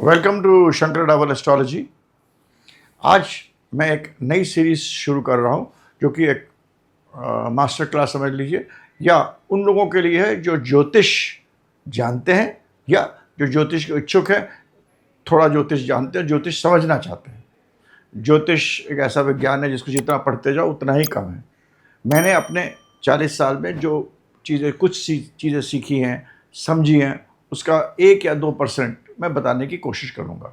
Welcome to Shankar Dawar astrology. आज मैं एक नई सीरीज़ शुरू कर रहा हूँ जो कि एक मास्टर क्लास समझ लीजिए, या उन लोगों के लिए है जो ज्योतिष जानते हैं या जो ज्योतिष के इच्छुक हैं, थोड़ा ज्योतिष जानते हैं, ज्योतिष समझना चाहते हैं। ज्योतिष एक ऐसा विज्ञान है जिसको जितना पढ़ते जाओ उतना ही कम है। मैंने अपने 40 साल में जो कुछ चीज़ें सीखी हैं, समझी हैं, उसका 1 या 2% मैं बताने की कोशिश करूँगा।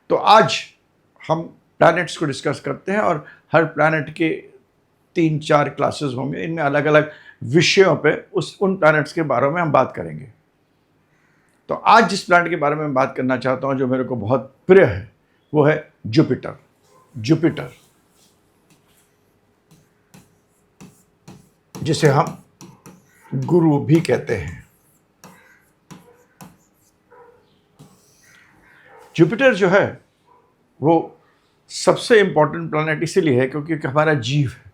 तो आज हम प्लैनेट्स को डिस्कस करते हैं और हर प्लैनेट के 3-4 क्लासेस होंगे। इनमें अलग अलग विषयों पे उन प्लैनेट्स के बारे में हम बात करेंगे। तो आज जिस प्लैनेट के बारे में मैं बात करना चाहता हूँ, जो मेरे को बहुत प्रिय है, वो है जुपिटर। जुपिटर, जिसे हम गुरु भी कहते हैं। जुपिटर जो है वो सबसे इम्पोर्टेंट प्लैनेट इसीलिए है क्योंकि हमारा जीव है।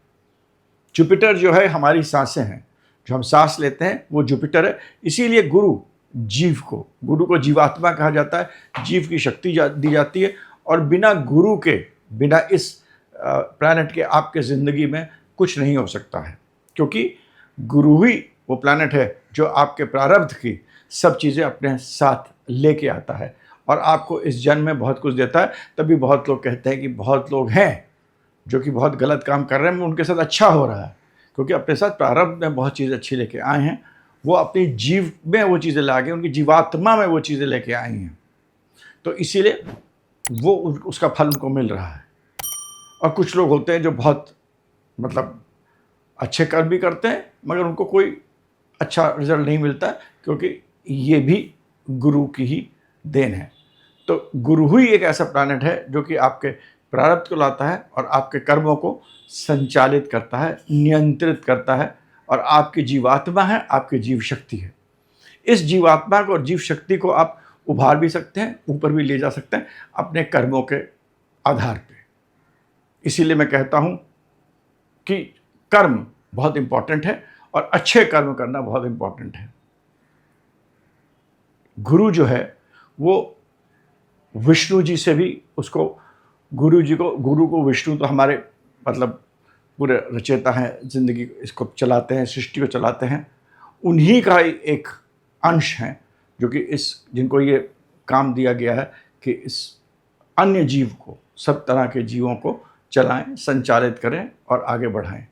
जुपिटर जो है हमारी सांसें हैं, जो हम सांस लेते हैं वो जुपिटर है। इसीलिए गुरु को जीवात्मा कहा जाता है। जीव की शक्ति दी जाती है और बिना गुरु के, बिना इस प्लैनेट के आपके ज़िंदगी में कुछ नहीं हो सकता है, क्योंकि गुरु ही वो प्लैनेट है जो आपके प्रारब्ध की सब चीज़ें अपने साथ लेके आता है और आपको इस जन्म में बहुत कुछ देता है। तभी बहुत लोग कहते हैं कि बहुत लोग हैं जो कि बहुत गलत काम कर रहे हैं, उनके साथ अच्छा हो रहा है, क्योंकि अपने साथ प्रारब्ध में बहुत चीज़ें अच्छी लेके आए हैं। वो अपनी जीव में वो चीज़ें ला के, उनकी जीवात्मा में वो चीज़ें लेके आई हैं, तो इसीलिए वो उसका फल उनको मिल रहा है। और कुछ लोग होते हैं जो बहुत अच्छे कर्म भी करते हैं मगर उनको कोई अच्छा रिजल्ट नहीं मिलता, क्योंकि ये भी गुरु की ही देन है। तो गुरु ही एक ऐसा प्लैनेट है जो कि आपके प्रारब्ध को लाता है और आपके कर्मों को संचालित करता है, नियंत्रित करता है, और आपकी जीवात्मा है, आपकी जीव शक्ति है। इस जीवात्मा को और जीव शक्ति को आप उभार भी सकते हैं, ऊपर भी ले जा सकते हैं अपने कर्मों के आधार पे। इसीलिए मैं कहता हूँ कि कर्म बहुत इम्पॉर्टेंट है और अच्छे कर्म करना बहुत इम्पॉर्टेंट है। गुरु जो है वो विष्णु जी से भी, गुरु को विष्णु तो हमारे पूरे रचयिता हैं, जिंदगी इसको चलाते हैं, सृष्टि को चलाते हैं। उन्हीं का एक अंश है जो कि जिनको ये काम दिया गया है कि इस अन्य जीव को, सब तरह के जीवों को चलाएं, संचालित करें और आगे बढ़ाएं।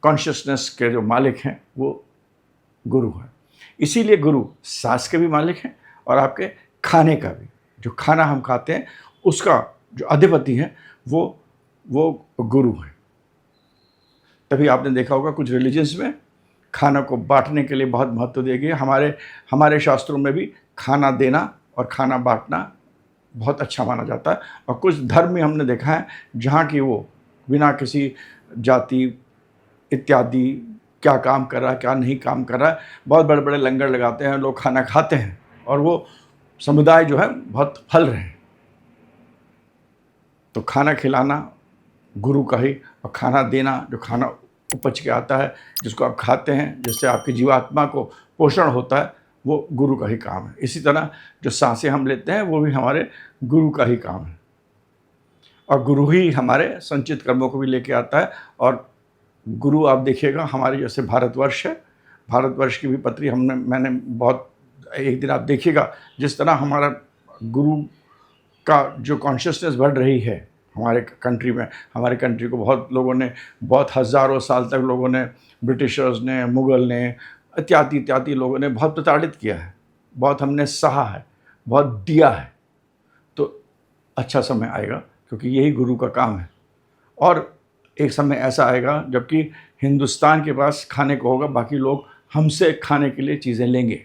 कॉन्शियसनेस के जो मालिक हैं वो गुरु हैं। इसीलिए गुरु सांस के भी मालिक हैं और आपके खाने का भी। जो खाना हम खाते हैं उसका जो अधिपति है वो गुरु है। तभी आपने देखा होगा कुछ रिलीजन्स में खाना को बांटने के लिए बहुत महत्व दिया गया। हमारे शास्त्रों में भी खाना देना और खाना बांटना बहुत अच्छा माना जाता है। और कुछ धर्म में हमने देखा है जहाँ की वो बिना किसी जाति इत्यादि क्या काम कर रहा है, क्या नहीं काम कर रहा है, बहुत बड़े बड़े लंगर लगाते हैं, लोग खाना खाते हैं और वो समुदाय जो है बहुत फल रहे हैं। तो खाना खिलाना गुरु का ही, और खाना देना, जो खाना उपज के आता है, जिसको आप खाते हैं, जिससे आपकी जीवात्मा को पोषण होता है, वो गुरु का ही काम है। इसी तरह जो सांसें हम लेते हैं वो भी हमारे गुरु का ही काम है, और गुरु ही हमारे संचित कर्मों को भी लेके आता है। और गुरु आप देखिएगा, हमारे जैसे भारतवर्ष है, भारतवर्ष की भी पत्री मैंने बहुत, एक दिन आप देखिएगा जिस तरह हमारा गुरु का जो कॉन्शियसनेस बढ़ रही है हमारे कंट्री में। हमारे कंट्री को बहुत लोगों ने, बहुत हज़ारों साल तक लोगों ने, ब्रिटिशर्स ने, मुग़ल ने, इत्यादि लोगों ने बहुत प्रताड़ित किया है, बहुत हमने सहा है, बहुत दिया है। तो अच्छा समय आएगा, क्योंकि यही गुरु का काम है। और एक समय ऐसा आएगा जबकि हिंदुस्तान के पास खाने को होगा, बाकी लोग हमसे खाने के लिए चीज़ें लेंगे।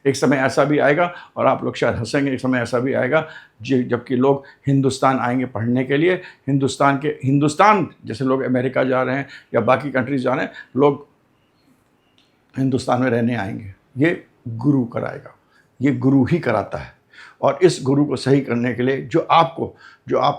एक समय ऐसा भी आएगा, और आप लोग शायद हंसेंगे, एक समय ऐसा भी आएगा जबकि लोग हिंदुस्तान आएंगे पढ़ने के लिए। हिंदुस्तान जैसे लोग अमेरिका जा रहे हैं या बाकी कंट्रीज जा रहे हैं, लोग हिंदुस्तान में रहने आएंगे। ये गुरु कराएगा, ये गुरु ही कराता है। और इस गुरु को सही करने के लिए जो आप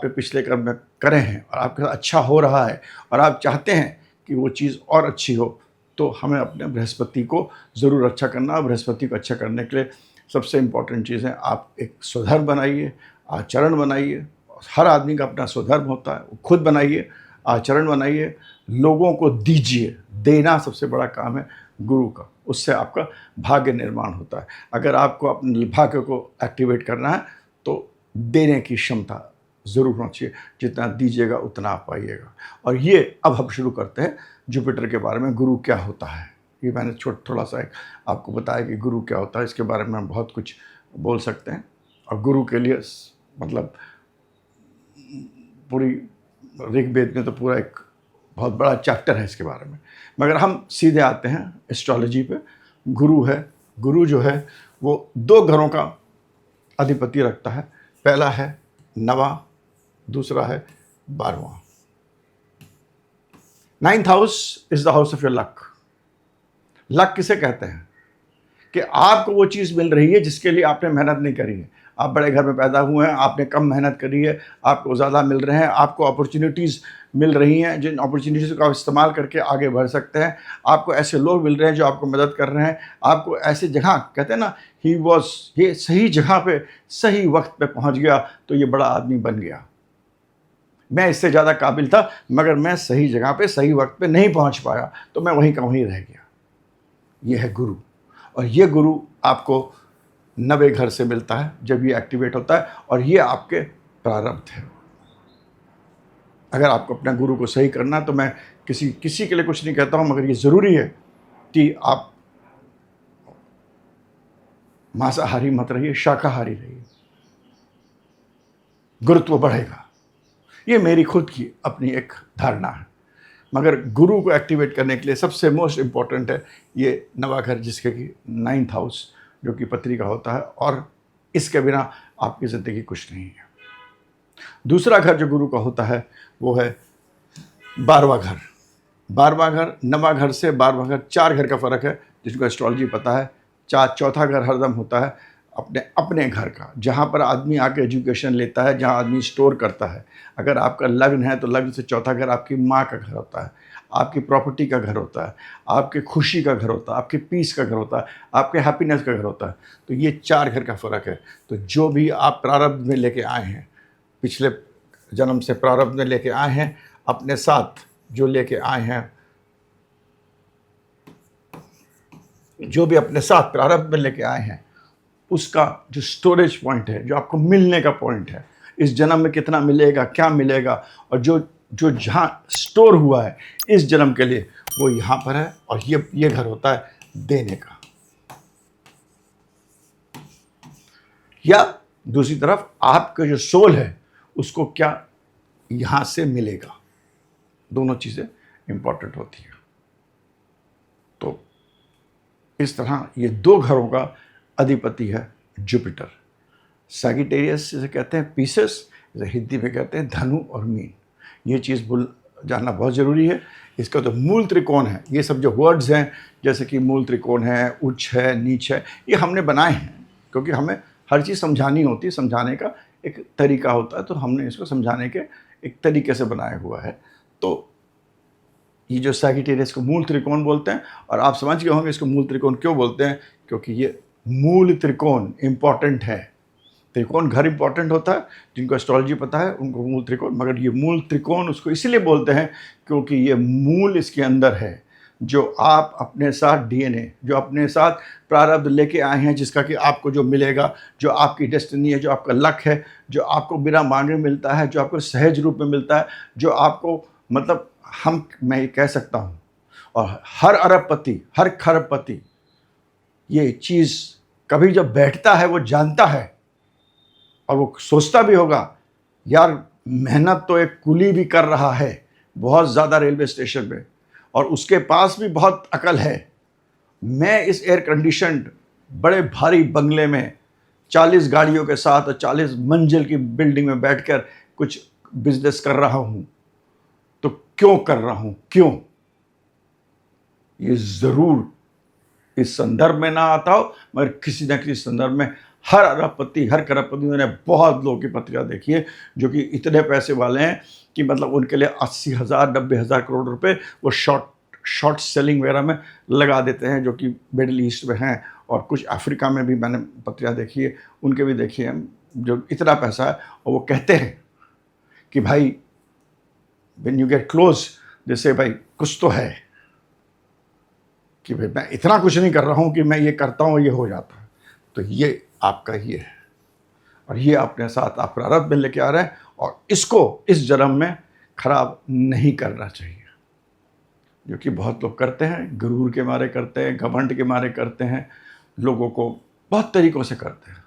पे पिछले कर्म में करे हैं और आपके साथ अच्छा हो रहा है और आप चाहते हैं कि वो चीज़ और अच्छी हो, तो हमें अपने बृहस्पति को ज़रूर अच्छा करना। और बृहस्पति को अच्छा करने के लिए सबसे इम्पोर्टेंट चीज़ है, आप एक स्वधर्म बनाइए, आचरण बनाइए। हर आदमी का अपना स्वधर्म होता है, वो खुद बनाइए, आचरण बनाइए, लोगों को दीजिए। देना सबसे बड़ा काम है गुरु का, उससे आपका भाग्य निर्माण होता है। अगर आपको अपने भाग्य को एक्टिवेट करना है तो देने की क्षमता ज़रूर होनी चाहिए। जितना दीजिएगा उतना आप पाइएगा। और ये अब हम शुरू करते हैं जुपिटर के बारे में, गुरु क्या होता है। ये मैंने थोड़ा सा एक आपको बताया कि गुरु क्या होता है। इसके बारे में हम बहुत कुछ बोल सकते हैं, और गुरु के लिए मतलब पूरी ऋग्वेद में तो पूरा एक बहुत बड़ा चैप्टर है इसके बारे में। मगर हम सीधे आते हैं एस्ट्रोलॉजी पे। गुरु है, गुरु जो है वो 2 घरों का अधिपति रखता है। पहला है 9वां, दूसरा है 12वां। 9th house is the house of your luck. Luck किसे कहते हैं? कि आपको वो चीज़ मिल रही है जिसके लिए आपने मेहनत नहीं करी है। आप बड़े घर में पैदा हुए हैं, आपने कम मेहनत करी है, आपको ज़्यादा मिल रहे हैं, आपको अपॉर्चुनिटीज़ मिल रही हैं, जिन अपॉर्चुनिटीज़ का आप इस्तेमाल करके आगे बढ़ सकते हैं। आपको ऐसे लोग मिल रहे हैं जो आपको मदद कर रहे हैं। आपको ऐसे जगह, कहते हैं ना, ये सही जगह पे सही वक्त पे पहुंच गया तो ये बड़ा आदमी बन गया। मैं इससे ज़्यादा काबिल था मगर मैं सही जगह पे सही वक्त पे नहीं पहुंच पाया तो मैं वहीं का वहीं रह गया। ये है गुरु। और ये गुरु आपको 9वें घर से मिलता है जब ये एक्टिवेट होता है, और ये आपके प्रारब्ध है। अगर आपको अपना गुरु को सही करना, तो मैं किसी के लिए कुछ नहीं कहता हूँ, मगर ये ज़रूरी है कि आप मांसाहारी मत रहिए, शाकाहारी रहिए, गुरुत्व बढ़ेगा। ये मेरी खुद की अपनी एक धारणा है। मगर गुरु को एक्टिवेट करने के लिए सबसे मोस्ट इम्पॉर्टेंट है ये 9वां घर, जिसके कि 9th हाउस, जो कि पत्री का होता है, और इसके बिना आपकी ज़िंदगी कुछ नहीं है। दूसरा घर जो गुरु का होता है वो है 12वां घर। 12वां घर 9वां घर से 12वां घर, 4 घर का फ़र्क है जिसको एस्ट्रोलॉजी पता है। चौथा घर हरदम होता है अपने घर का, जहाँ पर आदमी आके एजुकेशन लेता है, जहाँ आदमी स्टोर करता है। अगर आपका लग्न है तो लग्न से चौथा घर आपकी माँ का घर होता है, आपकी प्रॉपर्टी का घर होता है, आपके खुशी का घर होता है, आपके पीस का घर होता है, आपके हैप्पीनेस का घर होता है। तो ये 4 घर का फ़र्क है। तो जो भी आप प्रारब्ध में लेके आए हैं, पिछले जन्म से प्रारब्ध में लेके आए हैं, अपने साथ जो लेके आए हैं, जो भी अपने साथ प्रारब्ध में लेके आए हैं, उसका जो स्टोरेज पॉइंट है, जो आपको मिलने का पॉइंट है, इस जन्म में कितना मिलेगा, क्या मिलेगा, और जो जहाँ स्टोर हुआ है इस जन्म के लिए, वो यहाँ पर है। और ये घर होता है देने का। या दूसरी तरफ आपका जो सोल है उसको क्या यहाँ से मिलेगा। दोनों चीज़ें इंपॉर्टेंट होती है। तो इस तरह ये 2 घरों का अधिपति है जुपिटर। सैगिटेरियस जिसे कहते हैं पीसेस, जिसे हिंदी में कहते हैं धनु और मीन। ये चीज़ जानना बहुत ज़रूरी है। इसका तो मूल त्रिकोण है, ये सब जो वर्ड्स हैं, जैसे कि मूल त्रिकोण है, उच्च है, नीच है, ये हमने बनाए हैं क्योंकि हमें हर चीज़ समझानी होती है, समझाने का एक तरीका होता है, तो हमने इसको समझाने के एक तरीके से बनाया हुआ है। तो ये जो सैगिटेरियस को मूल त्रिकोण बोलते हैं, और आप समझ गए होंगे इसको मूल त्रिकोण क्यों बोलते हैं, क्योंकि ये मूल त्रिकोण इम्पॉर्टेंट है। त्रिकोण घर इम्पॉर्टेंट होता है, जिनको एस्ट्रोलॉजी पता है उनको मूल त्रिकोण, मगर ये मूल त्रिकोण उसको इसलिए बोलते हैं क्योंकि ये मूल इसके अंदर है, जो आप अपने साथ डीएनए, जो अपने साथ प्रारब्ध लेके आए हैं, जिसका कि आपको जो मिलेगा, जो आपकी डेस्टिनी है, जो आपका लक है, जो आपको बिना मांगे मिलता है, जो आपको सहज रूप में मिलता है, जो आपको मतलब मैं ये कह सकता हूँ, और हर अरबपति, हर खरबपति ये चीज़ कभी जब बैठता है वो जानता है, और वो सोचता भी होगा, यार मेहनत तो एक कुली भी कर रहा है बहुत ज़्यादा रेलवे स्टेशन में, और उसके पास भी बहुत अकल है। मैं इस एयर कंडीशन्ड बड़े भारी बंगले में 40 गाड़ियों के साथ और 40 मंजिल की बिल्डिंग में बैठकर कुछ बिजनेस कर रहा हूँ, तो क्यों कर रहा हूँ, क्यों? ये ज़रूर इस संदर्भ में ना आता हो, मगर किसी न किसी संदर्भ में हर अरबपति, हर करोड़पति, मैंने बहुत लोगों की पत्रिका देखी है जो कि इतने पैसे वाले हैं कि मतलब उनके लिए 80,000 90,000 करोड़ रुपए वो शॉर्ट सेलिंग वगैरह में लगा देते हैं, जो कि मिडिल ईस्ट में हैं और कुछ अफ्रीका में भी मैंने पत्रियाँ देखी है, उनके भी देखी है, जो इतना पैसा है और वो कहते हैं कि भाई व्हेन यू गेट क्लोज जैसे भाई कुछ तो है, कि भाई मैं इतना कुछ नहीं कर रहा हूँ कि मैं ये करता हूँ ये हो जाता है। तो ये आपका ही है और ये अपने साथ आप प्रारब्ध में लेके आ रहे हैं और इसको इस जन्म में खराब नहीं करना चाहिए, जो कि बहुत लोग करते हैं, गुरूर के मारे करते हैं, घमंड के मारे करते हैं, लोगों को बहुत तरीक़ों से करते हैं।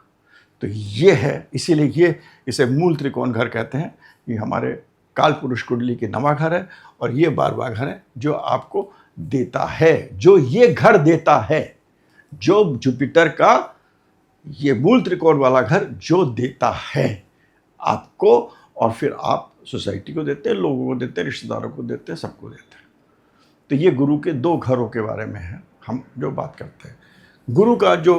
तो ये है, इसीलिए ये इसे मूल त्रिकोण घर कहते हैं। ये हमारे काल पुरुष कुंडली के नवा घर है और ये 12वां घर है जो आपको देता है, जो ये घर देता है, जो जुपिटर का ये मूल त्रिकोण वाला घर जो देता है आपको, और फिर आप सोसाइटी को देते हैं, लोगों को देते हैं, रिश्तेदारों को देते हैं, सबको देते हैं। तो ये गुरु के 2 घरों के बारे में है हम जो बात करते हैं। गुरु का जो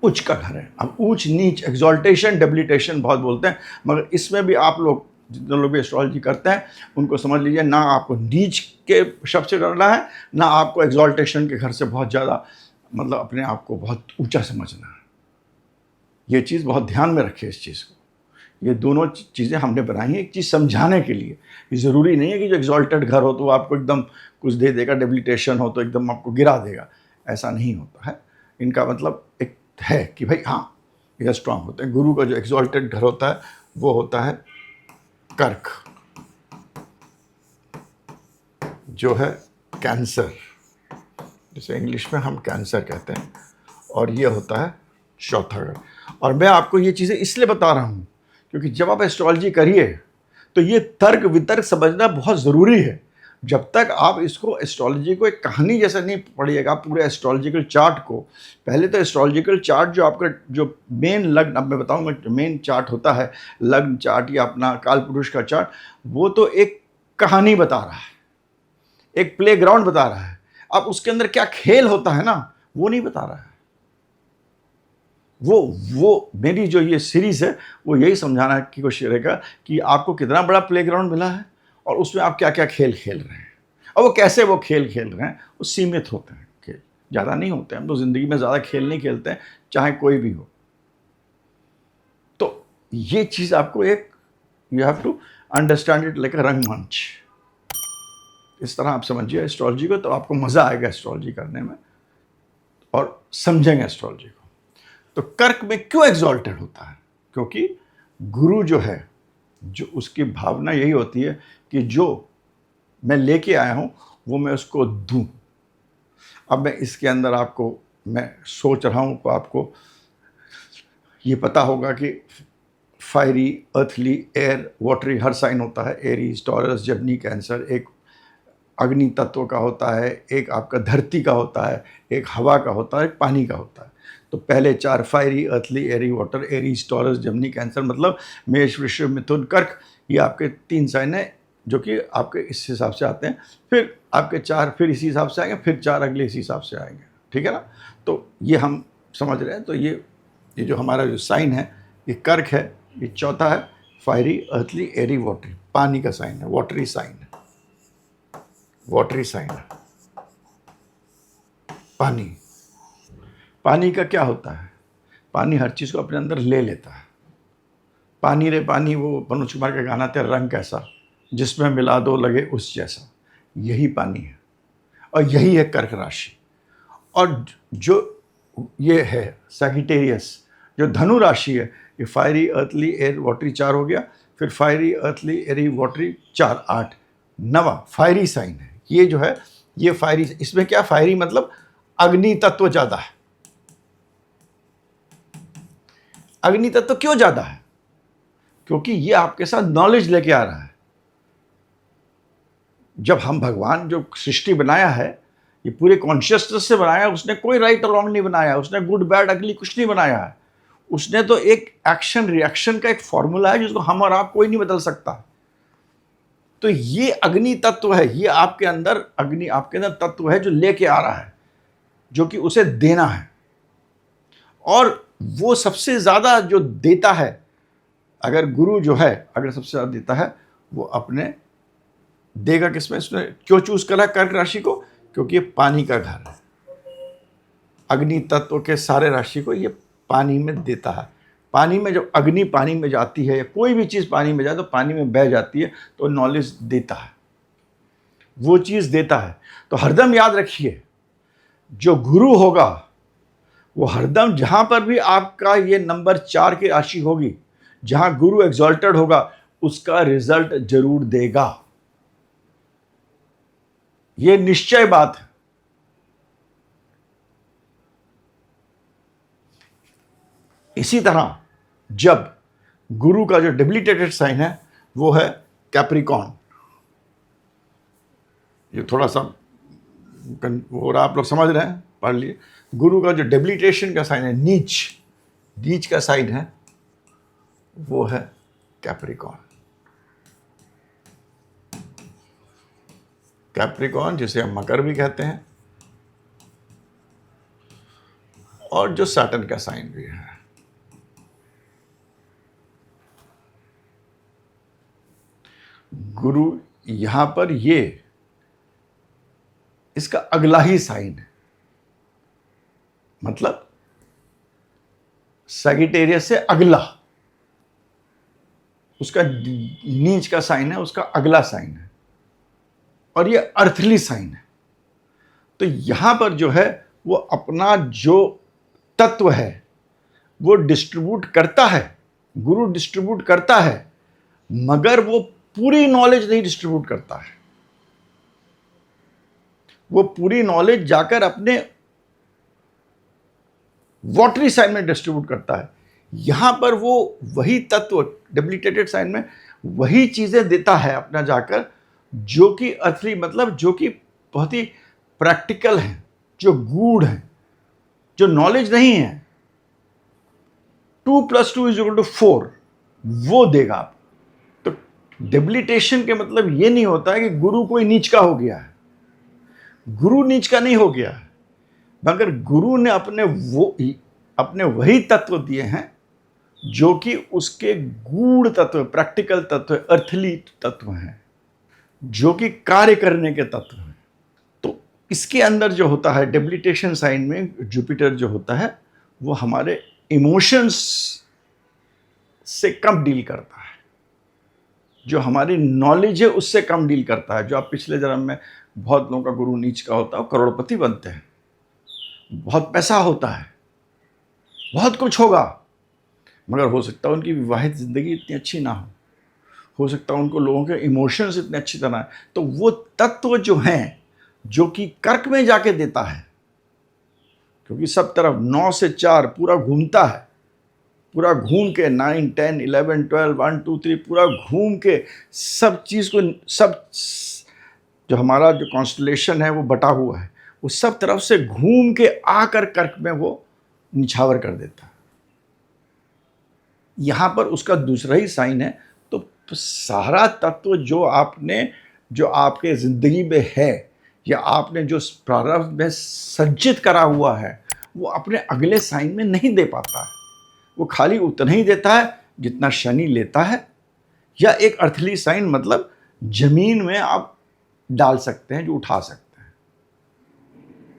उच्च का घर है, अब ऊंच नीच, एक्सॉल्टेशन, डेबिलिटेशन बहुत बोलते हैं, मगर इसमें भी आप लोग जितने लोग भी एस्ट्रोलॉजी करते हैं उनको समझ लीजिए, ना आपको नीच के शब्द से डरना है, ना आपको एक्सॉल्टेशन के घर से बहुत ज़्यादा मतलब अपने आप को बहुत ऊंचा समझना है। ये चीज़ बहुत ध्यान में रखिए इस चीज़ को। ये दोनों चीज़ें हमने बनाई हैं एक चीज़ समझाने के लिए। ये ज़रूरी नहीं है कि जो एक्सॉल्टेड घर हो तो वो आपको एकदम कुछ दे देगा, डेबिलिटेशन हो तो एकदम आपको गिरा देगा, ऐसा नहीं होता है। इनका मतलब एक है कि भाई हाँ ये स्ट्रांग होते हैं। गुरु का जो एक्सॉल्टेड घर होता है वो होता है कर्क, जो है कैंसर, जिसे इंग्लिश में हम कैंसर कहते हैं, और ये होता है चौथा घर। और मैं आपको ये चीज़ें इसलिए बता रहा हूँ क्योंकि जब आप एस्ट्रोलॉजी करिए तो ये तर्क वितर्क समझना बहुत ज़रूरी है। जब तक आप इसको एस्ट्रोलॉजी को एक कहानी जैसा नहीं पढ़िएगा, पूरे एस्ट्रोलॉजिकल चार्ट को, पहले तो एस्ट्रोलॉजिकल चार्ट जो आपका जो मेन लग्न, अब मैं बताऊंगा जो मेन चार्ट होता है, लग्न चार्ट या अपना काल पुरुष का चार्ट, वो तो एक कहानी बता रहा है, एक प्लेग्राउंड बता रहा है। अब उसके अंदर क्या खेल होता है ना, वो नहीं बता रहा है। वो मेरी जो ये सीरीज़ है वो यही समझाना की कोशिश रहेगा कि आपको कितना बड़ा प्लेग्राउंड मिला है और उसमें आप क्या क्या खेल खेल रहे हैं, और वो कैसे वो खेल खेल रहे हैं। वो सीमित होते हैं खेल, ज़्यादा नहीं होते हैं। हम तो ज़िंदगी में ज़्यादा खेल नहीं खेलते हैं, चाहे कोई भी हो। तो ये चीज़ आपको एक, you have to understand it like a रंगमंच। इस तरह आप समझिए एस्ट्रोलॉजी को, तो आपको मज़ा आएगा एस्ट्रोलॉजी करने में और समझेंगे एस्ट्रोलॉजी को। तो कर्क में क्यों एग्जॉल्टेड होता है? क्योंकि गुरु जो है, जो उसकी भावना यही होती है कि जो मैं लेके आया हूँ वो मैं उसको दूँ। अब मैं इसके अंदर आपको, मैं सोच रहा हूँ, तो आपको ये पता होगा कि फायरी, अर्थली, एयर, वाटरी हर साइन होता है। एरीज, टॉरस, जमनी, कैंसर। एक अग्नि तत्व का होता है, एक आपका धरती का होता है, एक हवा का होता है, एक पानी का होता है। तो पहले 4 फायरी, अर्थली, एरी, वाटर, एरीज, टॉरस, जमनी, कैंसर, मतलब मेष, वृषभ, मिथुन, कर्क, ये आपके 3 साइन हैं जो कि आपके इस हिसाब से आते हैं। फिर आपके 4 फिर इसी हिसाब से आएंगे, फिर 4 अगले इसी हिसाब से आएंगे, ठीक है ना। तो ये हम समझ रहे हैं। तो ये जो हमारा जो साइन है ये कर्क है, ये चौथा है फायरी, अर्थली, एरी, वाटरी, पानी का साइन है, वाटरी साइन है, वाटरी साइन है। पानी का क्या होता है? पानी हर चीज़ को अपने अंदर ले लेता है। पानी रे पानी, वो मनोज कुमार का गाना था, रंग कैसा जिसमें मिला दो लगे उस जैसा, यही पानी है और यही है कर्क राशि। और जो ये है सैगिटेरियस, जो धनु राशि है, ये फायरी, अर्थली, एयर, वाटरी 4 हो गया, फिर फायरी, अर्थली, एरी, वाटरी 4, 8, 9 फायरी साइन है। ये जो है ये फायरी, इसमें क्या फायरी मतलब अग्नि तत्व ज़्यादा है। अग्नि तत्व क्यों ज़्यादा है? क्योंकि ये आपके साथ नॉलेज लेके आ रहा है। जब हम भगवान जो सृष्टि बनाया है, ये पूरे कॉन्शियसनेस से बनाया है। उसने कोई राइट और रॉन्ग नहीं बनाया, उसने गुड बैड अगली कुछ नहीं बनाया है। उसने तो एक एक्शन रिएक्शन का एक फॉर्मूला है जिसको हम और आप कोई नहीं बदल सकता। तो ये अग्नि तत्व है, ये आपके अंदर अग्नि, आपके अंदर तत्व है जो लेके आ रहा है, जो कि उसे देना है। और वो सबसे ज़्यादा जो देता है, अगर गुरु जो है, अगर सबसे ज़्यादा देता है, वो अपने देगा किसमें? उसने क्यों चूज करा कर्क राशि को? क्योंकि ये पानी का घर है। अग्नि तत्व के सारे राशि को ये पानी में देता है। पानी में जब अग्नि पानी में जाती है या कोई भी चीज़ पानी में जाए तो पानी में बह जाती है, तो नॉलेज देता है, वो चीज़ देता है। तो हरदम याद रखिए, जो गुरु होगा वो हरदम जहाँ पर भी आपका ये नंबर 4 की राशि होगी, जहाँ गुरु एग्जॉल्टेड होगा, उसका रिजल्ट जरूर देगा। ये निश्चय बात है। इसी तरह जब गुरु का जो डेबिलिटेटेड साइन है वो है कैप्रिकॉर्न, ये थोड़ा सा हो रहा, आप लोग समझ रहे हैं, पढ़ लिए। गुरु का जो डेबिलिटेशन का साइन है, नीच, नीच का साइन है, वो है कैप्रिकॉर्न। कैप्रिकॉर्न जिसे हम मकर भी कहते हैं, और जो सैटर्न का साइन भी है। गुरु यहां पर ये इसका अगला ही साइन है, मतलब सैगिटेरियस से अगला, उसका नीच का साइन है, उसका अगला साइन है, और ये अर्थली साइन है। तो यहां पर जो है वो अपना जो तत्व है वो डिस्ट्रीब्यूट करता है, गुरु डिस्ट्रीब्यूट करता है, मगर वो पूरी नॉलेज नहीं डिस्ट्रीब्यूट करता है। वो पूरी नॉलेज जाकर अपने वॉटरी साइन में डिस्ट्रीब्यूट करता है। यहां पर वो वही तत्व डेबिलिटेटेड साइन में वही चीजें देता है अपना जाकर, जो कि अर्थली, मतलब जो कि बहुत ही प्रैक्टिकल है, जो गूढ़ है, जो नॉलेज नहीं है। 2 + 2 = 4 वो देगा आप। तो डेबिलिटेशन के मतलब ये नहीं होता है कि गुरु कोई नीच का हो गया है, गुरु नीच का नहीं हो गया है, मगर गुरु ने अपने वही तत्व दिए हैं जो कि उसके गूढ़ तत्व, प्रैक्टिकल तत्व, अर्थली तत्व हैं, जो कि कार्य करने के तत्व हैं। तो इसके अंदर जो होता है डेबिलिटेशन साइन में, जुपिटर जो होता है वो हमारे इमोशंस से कम डील करता है, जो हमारी नॉलेज है उससे कम डील करता है। जो आप पिछले जन्म में, बहुत लोगों का गुरु नीच का होता है, करोड़पति बनते हैं, बहुत पैसा होता है, बहुत कुछ होगा, मगर हो सकता है उनकी विवाहित जिंदगी इतनी अच्छी ना हो सकता है उनको लोगों के इमोशंस इतने अच्छी तरह है। तो वो तत्व जो हैं, जो कि कर्क में जाके देता है, क्योंकि सब तरफ 9 से 4 पूरा घूमता है, पूरा घूम के 9, 10, 11, 12, 1, 2, 3 पूरा घूम के सब चीज़ को, सब जो हमारा जो कॉन्स्टलेशन है वो बटा हुआ है, वो सब तरफ से घूम के आकर कर्क में वो निछावर कर देता है। यहां पर उसका दूसरा ही साइन है। तो सारा तत्व जो आपके जिंदगी में है, या आपने जो प्रारंभ में संचित करा हुआ है, वो अपने अगले साइन में नहीं दे पाता है। वो खाली उतना ही देता है जितना शनि लेता है, या एक अर्थली साइन, मतलब जमीन में आप डाल सकते हैं, जो उठा सकते हैं।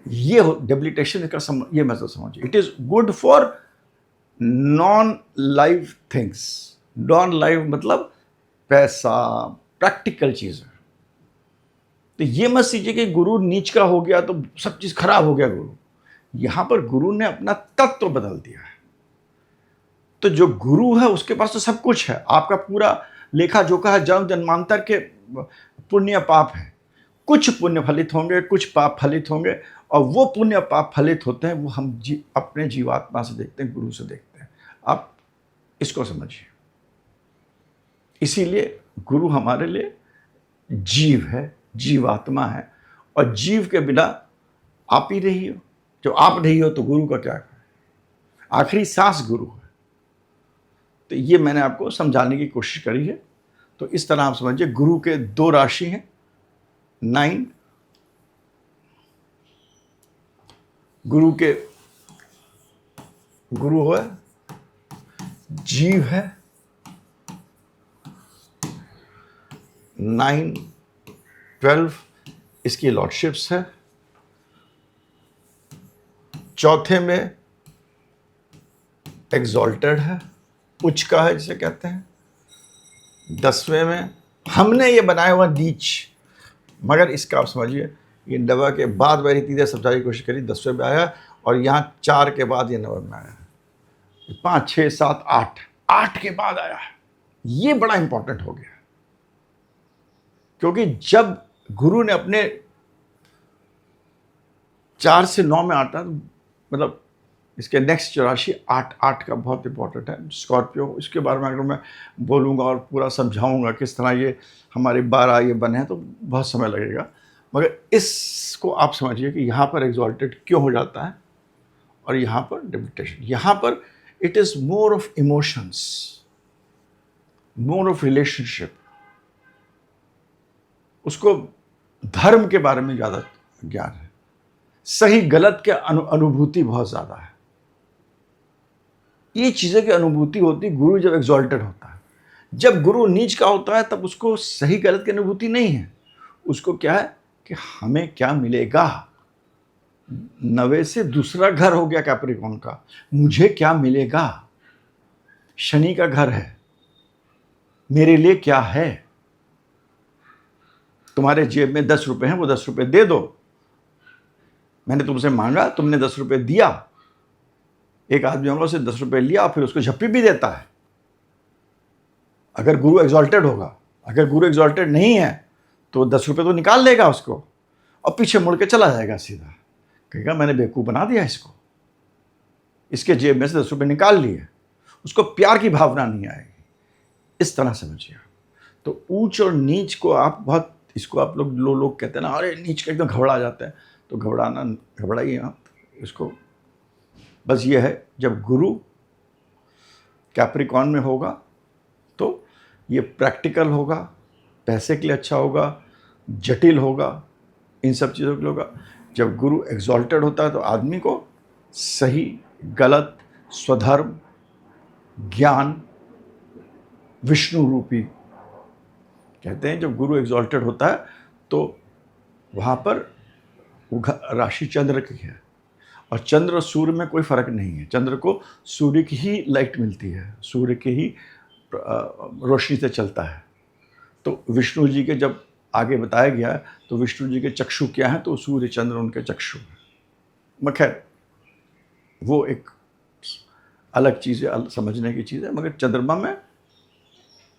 ये डेबिलिटेशन का ये मतलब समझिए। It is good for non live things. Non live मतलब पैसा, प्रैक्टिकल चीज है। तो ये मत सीजिए कि गुरु नीच का हो गया तो सब चीज खराब हो गया। गुरु, यहां पर गुरु ने अपना तत्व बदल दिया है। तो जो गुरु है उसके पास तो सब कुछ है, आपका पूरा लेखा जोखा है, जन्म जन्मांतर के पुण्य पाप है। कुछ पुण्य फलित होंगे, कुछ पाप फलित होंगे, और वो पुण्य पाप फलित होते हैं वो हम अपने जीवात्मा से देखते हैं, गुरु से देखते हैं। आप इसको समझिए। इसीलिए गुरु हमारे लिए जीव है, जीवात्मा है, और जीव के बिना आप ही नहीं हो। जो आप नहीं हो तो गुरु का क्या है? आखिरी सांस गुरु है। तो ये मैंने आपको समझाने की कोशिश करी है। तो इस तरह आप समझिए, गुरु के 2 राशि हैं, 9, गुरु है, जीव है, 9, 12 इसकी लॉर्डशिप्स है, चौथे में एग्जॉल्टेड है, उच्च का है जिसे कहते हैं। 10वें में हमने ये बनाया हुआ नीच, मगर इसका आप समझिए ये 90 के बाद मैंने तीसरे समझाने की कोशिश करी, 10वें में आया और यहाँ 4 के बाद ये 90 में आया, 5 6 7 8 के बाद आया है। ये बड़ा इंपॉर्टेंट हो गया क्योंकि जब गुरु ने अपने 4 से 9 में आता, मतलब इसके नेक्स्ट 84 8 का बहुत इंपॉर्टेंट है। स्कॉर्पियो, इसके बारे में अगर मैं बोलूँगा और पूरा समझाऊंगा किस तरह ये हमारे 12 ये बने हैं तो बहुत समय लगेगा, मगर इसको आप समझिए कि यहाँ पर एग्जॉल्टेड क्यों हो जाता है और यहाँ पर डिबिटेशन। यहाँ पर it is more of emotions, more of relationship, उसको धर्म के बारे में ज़्यादा ज्ञान है, सही गलत के अनुभूति बहुत ज़्यादा है। ये चीज़ें की अनुभूति होती गुरु जब एग्जॉल्टेड होता है। जब गुरु नीच का होता है तब उसको सही गलत की अनुभूति नहीं है, उसको क्या है कि हमें क्या मिलेगा। 90 से दूसरा घर हो गया कैप्रिकॉर्न का, मुझे क्या मिलेगा। शनि का घर है, मेरे लिए क्या है। तुम्हारे जेब में 10 रुपए हैं, वो 10 रुपए दे दो। मैंने तुमसे मांगा, तुमने 10 रुपए दिया। एक आदमी होगा उसे 10 रुपए लिया और फिर उसको झप्पी भी देता है। अगर गुरु एग्जॉल्टेड होगा, अगर गुरु एग्जॉल्टेड नहीं है तो 10 रुपए तो निकाल लेगा उसको और पीछे मुड़ के चला जाएगा सीधा, कहेगा मैंने बेवकूफ़ बना दिया इसको, इसके जेब में से 10 रुपए निकाल लिए। उसको प्यार की भावना नहीं आएगी। इस तरह समझिए। तो ऊंच और नीच को आप बहुत, इसको आप लोग कहते हैं ना, अरे नीच का एकदम घबरा जाता है, तो घबराइए आप। इसको बस ये है, जब गुरु कैप्रिकॉर्न में होगा तो ये प्रैक्टिकल होगा, पैसे के लिए अच्छा होगा, जटिल होगा, इन सब चीज़ों के लिए होगा। जब गुरु एग्जॉल्टेड होता है तो आदमी को सही गलत, स्वधर्म, ज्ञान, विष्णु रूपी कहते हैं। जब गुरु एग्जॉल्टेड होता है तो वहाँ पर राशि चंद्र की है और चंद्र और सूर्य में कोई फर्क नहीं है। चंद्र को सूर्य की ही लाइट मिलती है, सूर्य की ही रोशनी से चलता है। तो विष्णु जी के जब आगे बताया गया है तो विष्णु जी के चक्षु क्या हैं, तो सूर्य चंद्र उनके चक्षु हैं। मगर खैर वो एक अलग चीज़ है, समझने की चीज़ है। मगर चंद्रमा में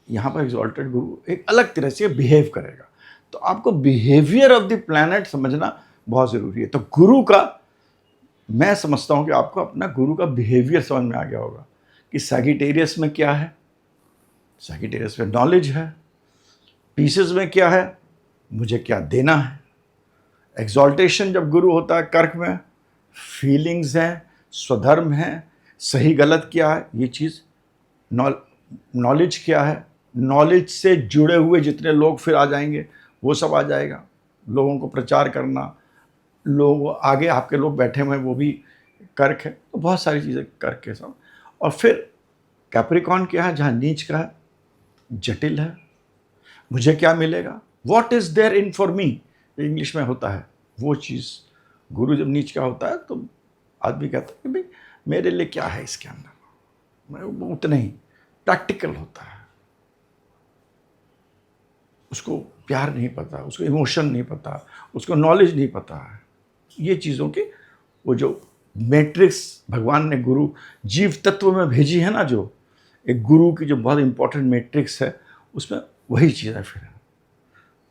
यहाँ पर एग्जॉल्टेड गुरु एक अलग तरह से बिहेव करेगा। तो आपको बिहेवियर ऑफ द प्लैनेट समझना बहुत ज़रूरी है। तो गुरु का, मैं समझता हूँ कि आपको अपना गुरु का बिहेवियर समझ में आ गया होगा कि सैजिटेरियस में क्या है। सैजिटेरियस में नॉलेज है। पीसेस में क्या है, मुझे क्या देना है। एग्जॉल्टेशन जब गुरु होता है कर्क में, फीलिंग्स हैं, स्वधर्म है, सही गलत क्या है, ये चीज़। नॉलेज क्या है, नॉलेज से जुड़े हुए जितने लोग फिर आ जाएंगे वो सब आ जाएगा। लोगों को प्रचार करना, लोग आगे आपके लोग बैठे हुए हैं वो भी कर्क है। तो बहुत सारी चीज़ें कर्क के सब। और फिर कैप्रिकॉर्न क्या है, जहाँ नीच का है, जटिल है, मुझे क्या मिलेगा, what is there in for me, English में होता है वो चीज़। गुरु जब नीच का होता है तो आदमी कहता है कि भाई मेरे लिए क्या है इसके अंदर, उतना ही प्रैक्टिकल होता है। उसको प्यार नहीं पता, उसको इमोशन नहीं पता, उसको नॉलेज नहीं पता है। ये चीज़ों की वो जो मैट्रिक्स भगवान ने गुरु जीव तत्व में भेजी है ना, जो एक गुरु की जो बहुत इंपॉर्टेंट मैट्रिक्स है, उसमें वही चीज़ है फिर।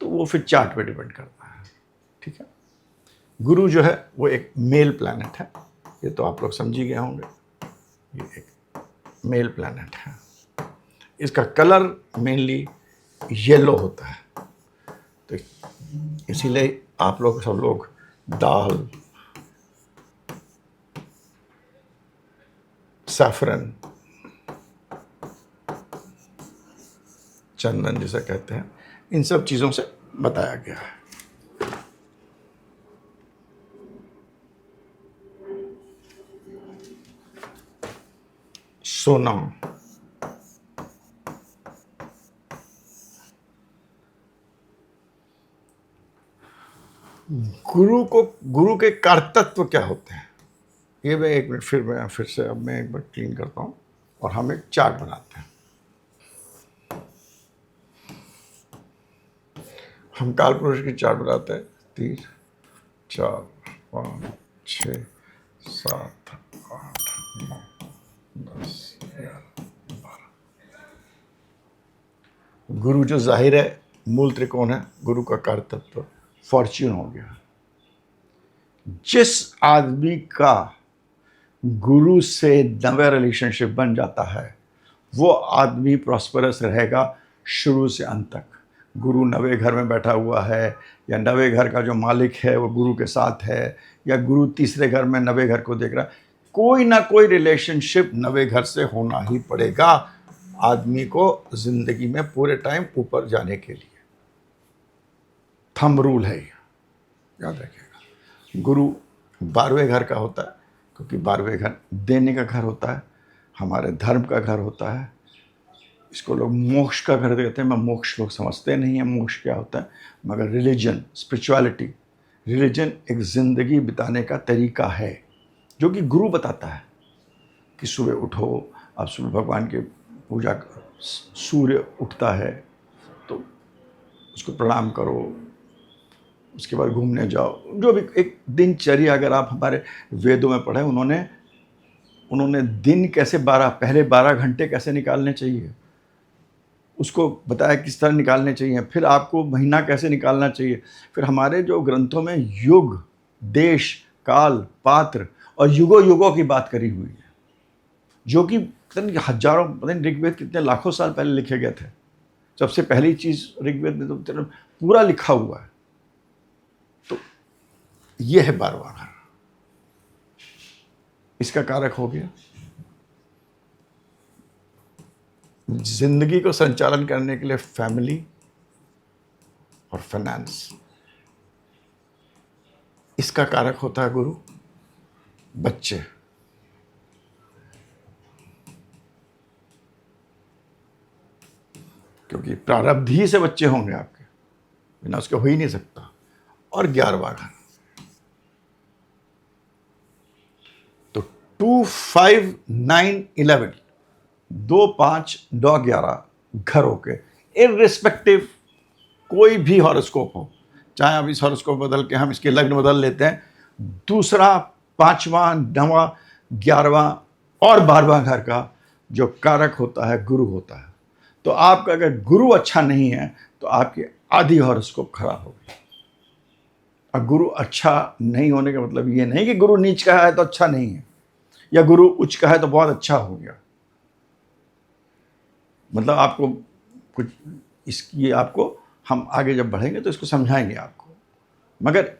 तो वो फिर चार्ट पे डिपेंड करता है। ठीक है। गुरु जो है वो एक मेल प्लैनेट है, ये तो आप लोग समझ ही गए होंगे। ये एक मेल प्लैनेट है। इसका कलर मेनली येलो होता है। तो इसीलिए आप लोग सब लोग दाल, सैफरन, चंदन जिसे कहते हैं, इन सब चीज़ों से बताया गया है। सोना, गुरु के कर्तव्य क्या होते हैं, ये मैं 1 मिनट फिर से अब मैं एक बार क्लीन करता हूँ और हम एक चार्ट बनाते हैं। हम काल पुरुष की चार्ट बनाते हैं। 3 4 5 6 7 8 9 10 11 12। गुरु जो जाहिर है मूल त्रिकोण है, गुरु का कार्य तत्व फॉर्च्यून हो गया। जिस आदमी का गुरु से नया रिलेशनशिप बन जाता है वो आदमी प्रॉस्परस रहेगा शुरू से अंत तक। गुरु नवे घर में बैठा हुआ है या नवे घर का जो मालिक है वो गुरु के साथ है या गुरु तीसरे घर में नवे घर को देख रहा है, कोई ना कोई रिलेशनशिप नवे घर से होना ही पड़ेगा आदमी को जिंदगी में पूरे टाइम ऊपर जाने के लिए। थंब रूल है, याद रखिएगा। गुरु 12वें घर का होता है क्योंकि 12वें घर देने का घर होता है, हमारे धर्म का घर होता है। इसको लोग मोक्ष का घर कहते हैं। मैं मोक्ष लोग समझते नहीं है मोक्ष क्या होता है, मगर रिलीजन, स्पिरिचुअलिटी, रिलीजन एक ज़िंदगी बिताने का तरीका है जो कि गुरु बताता है कि सुबह उठो, आप सुबह भगवान की पूजा, सूर्य उठता है तो उसको प्रणाम करो, उसके बाद घूमने जाओ। जो भी एक दिनचर्या अगर आप हमारे वेदों में पढ़ें, उन्होंने दिन कैसे पहले 12 घंटे कैसे निकालने चाहिए उसको बताया, किस तरह निकालने चाहिए, फिर आपको महीना कैसे निकालना चाहिए। फिर हमारे जो ग्रंथों में युग, देश, काल, पात्र और युगों युगों की बात करी हुई है, जो कि पता नहीं हजारों, पता नहीं ऋग्वेद कितने लाखों साल पहले लिखे गए थे। सबसे पहली चीज़ ऋग्वेद में तो पूरा लिखा हुआ है। तो ये है 12वां घर, इसका कारक हो गया। जिंदगी को संचालन करने के लिए फैमिली और फाइनेंस, इसका कारक होता है गुरु। बच्चे, क्योंकि प्रारब्ध ही से बच्चे होंगे आपके, बिना उसके हो ही नहीं सकता। और 11वां घर, तो 2 5 9 11, 2 5 9 11 घरों के इररिस्पेक्टिव कोई भी हॉरोस्कोप हो, चाहे अब इस हॉरोस्कोप बदल के हम इसके लग्न बदल लेते हैं, दूसरा, 5वां, 9वां, 11वां और 12वां घर का जो कारक होता है गुरु होता है। तो आपका अगर गुरु अच्छा नहीं है तो आपकी आधी हॉरोस्कोप खराब होगी। और गुरु अच्छा नहीं होने का मतलब ये नहीं कि गुरु नीच का है तो अच्छा नहीं है, या गुरु उच्च का है तो बहुत अच्छा हो गया। मतलब आपको कुछ इसकी, आपको हम आगे जब बढ़ेंगे तो इसको समझाएंगे आपको। मगर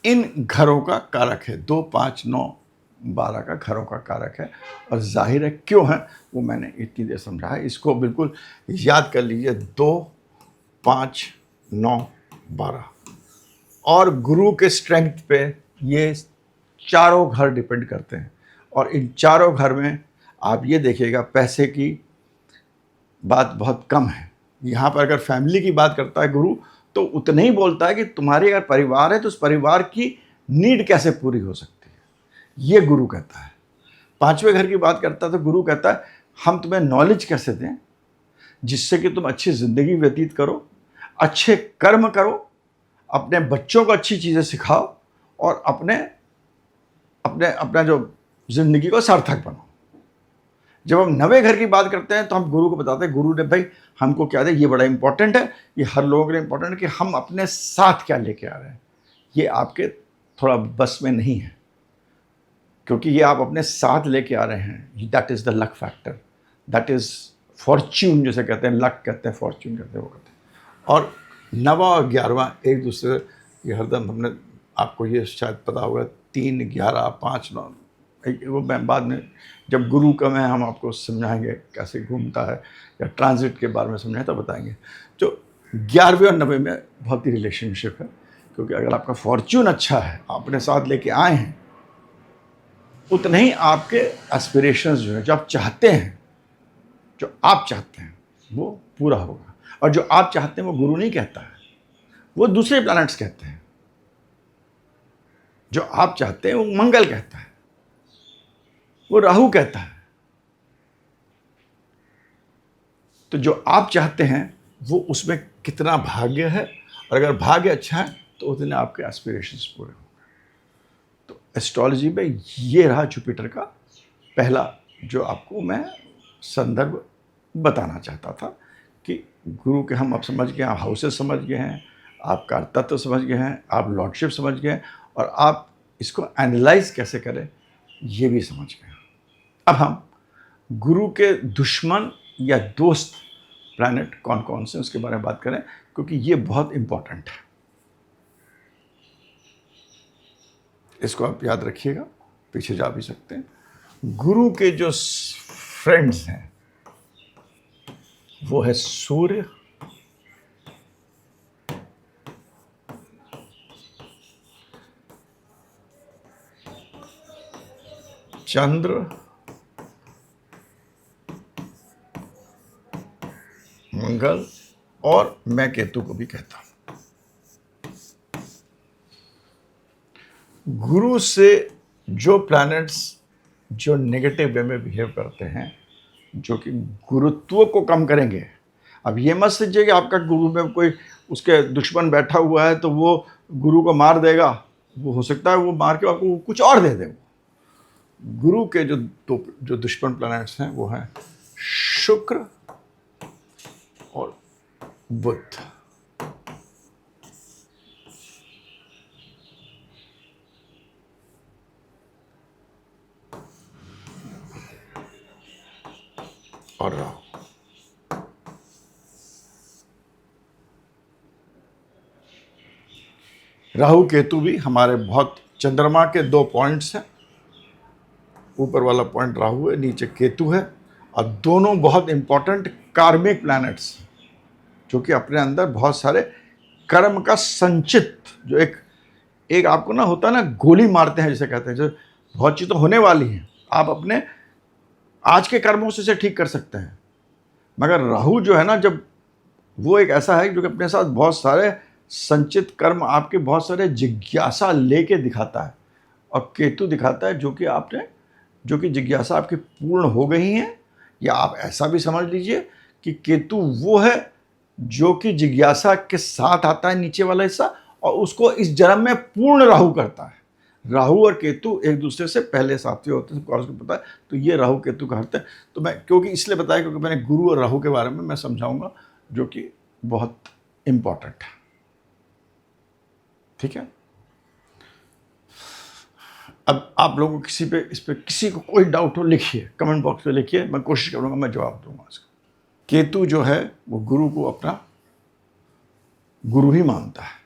इन घरों का कारक है, 2 5 9 12 का घरों का कारक है। और जाहिर है क्यों है वो मैंने इतनी देर समझा है, इसको बिल्कुल याद कर लीजिए। 2 5 9 12 और गुरु के स्ट्रेंथ पे ये चारों घर डिपेंड करते हैं। और इन चारों घर में आप ये देखिएगा पैसे की बात बहुत कम है। यहाँ पर अगर फैमिली की बात करता है गुरु तो उतना ही बोलता है कि तुम्हारे अगर परिवार है तो उस परिवार की नीड कैसे पूरी हो सकती है, ये गुरु कहता है। 5वें घर की बात करता है तो गुरु कहता है हम तुम्हें नॉलेज कैसे दें जिससे कि तुम अच्छी ज़िंदगी व्यतीत करो, अच्छे कर्म करो, अपने बच्चों को अच्छी चीज़ें सिखाओ और अपना जो ज़िंदगी को सार्थक बनो। जब हम नवे घर की बात करते हैं तो हम गुरु को बताते हैं, गुरु ने भाई हमको क्या दे, ये बड़ा इंपॉर्टेंट है, ये हर लोगों के लिए इंपॉर्टेंट है कि हम अपने साथ क्या लेके आ रहे हैं। ये आपके थोड़ा बस में नहीं है, क्योंकि ये आप अपने साथ लेके आ रहे हैं। That is the luck factor, that is Fortune, जैसे कहते हैं, लक कहते हैं, फॉर्च्यून कहते हैं, वो कहते हैं। और 9वां और 11वां एक दूसरे, ये हरदम हमने, आपको ये शायद पता होगा, 3 11 5 9, वो मैं बाद में जब गुरु का मैं हम आपको समझाएंगे कैसे घूमता है या ट्रांजिट के बारे में समझाएं तो बताएंगे। जो 11वें और 9वें में बहुत ही रिलेशनशिप है, क्योंकि अगर आपका फॉर्च्यून अच्छा है, आप अपने साथ लेके आए हैं, उतने ही आपके एस्पिरेशंस जो है, जो आप चाहते हैं, जो आप चाहते हैं वो पूरा होगा। और जो आप चाहते हैं वो गुरु नहीं कहता है, वो दूसरे प्लैनेट्स कहते हैं। जो आप चाहते हैं वो मंगल कहता है, वो राहु कहता है। तो जो आप चाहते हैं वो उसमें कितना भाग्य है, और अगर भाग्य अच्छा है तो उतने आपके एस्पिरेशंस पूरे होंगे। तो एस्ट्रोलॉजी में ये रहा जुपिटर का पहला जो आपको मैं संदर्भ बताना चाहता था कि गुरु के हम अब समझ गए, आप हाउसेस समझ गए हैं, आप कारतत्व समझ गए हैं, आप लॉर्डशिप समझ गए हैं, और आप इसको एनालाइज कैसे करें ये भी समझ गए। अब हम गुरु के दुश्मन या दोस्त प्लैनेट कौन कौन से उसके बारे में बात करें, क्योंकि ये बहुत इंपॉर्टेंट है। इसको आप याद रखिएगा, पीछे जा भी सकते हैं। गुरु के जो फ्रेंड्स हैं वो है सूर्य, चंद्र, मंगल, और मैं केतु को भी कहता हूं। गुरु से जो प्लैनेट्स जो नेगेटिव वे में बिहेव करते हैं, जो कि गुरुत्व को कम करेंगे। अब ये मत सोचिए कि आपका गुरु में कोई उसके दुश्मन बैठा हुआ है तो वो गुरु को मार देगा। वो हो सकता है वो मार के आपको कुछ और दे दे। गुरु के जो दुश्मन प्लैनेट्स हैं वो हैं शुक्र और बुध। और राहु। राहु केतु भी हमारे बहुत, चंद्रमा के 2 पॉइंट्स हैं, ऊपर वाला पॉइंट राहु है, नीचे केतु है, और दोनों बहुत इंपॉर्टेंट कार्मिक प्लैनेट्स जो कि अपने अंदर बहुत सारे कर्म का संचित, जो एक आपको ना होता है ना, गोली मारते हैं जिसे कहते हैं, जो बहुत चीज़ तो होने वाली हैं, आप अपने आज के कर्मों से इसे ठीक कर सकते हैं। मगर राहु जो है ना, जब वो एक ऐसा है जो कि अपने साथ बहुत सारे संचित कर्म, आपके बहुत सारे जिज्ञासा लेके दिखाता है, और केतु दिखाता है जो कि जिज्ञासा आपकी पूर्ण हो गई हैं। या आप ऐसा भी समझ लीजिए कि केतु वो है जो कि जिज्ञासा के साथ आता है, नीचे वाला हिस्सा, और उसको इस जन्म में पूर्ण राहु करता है। राहु और केतु एक दूसरे से पहले साथी होते हैं, सबको और पता है। तो ये राहु केतु का अर्थ है। तो मैं क्योंकि इसलिए बताया क्योंकि मैंने गुरु और राहु के बारे में मैं समझाऊंगा, जो कि बहुत इंपॉर्टेंट है। ठीक है। अब आप लोगों को इस पे किसी को कोई डाउट हो लिखिए, कमेंट बॉक्स में लिखिए, मैं कोशिश करूंगा मैं जवाब दूंगा इसका। केतु जो है वो गुरु को अपना गुरु ही मानता है,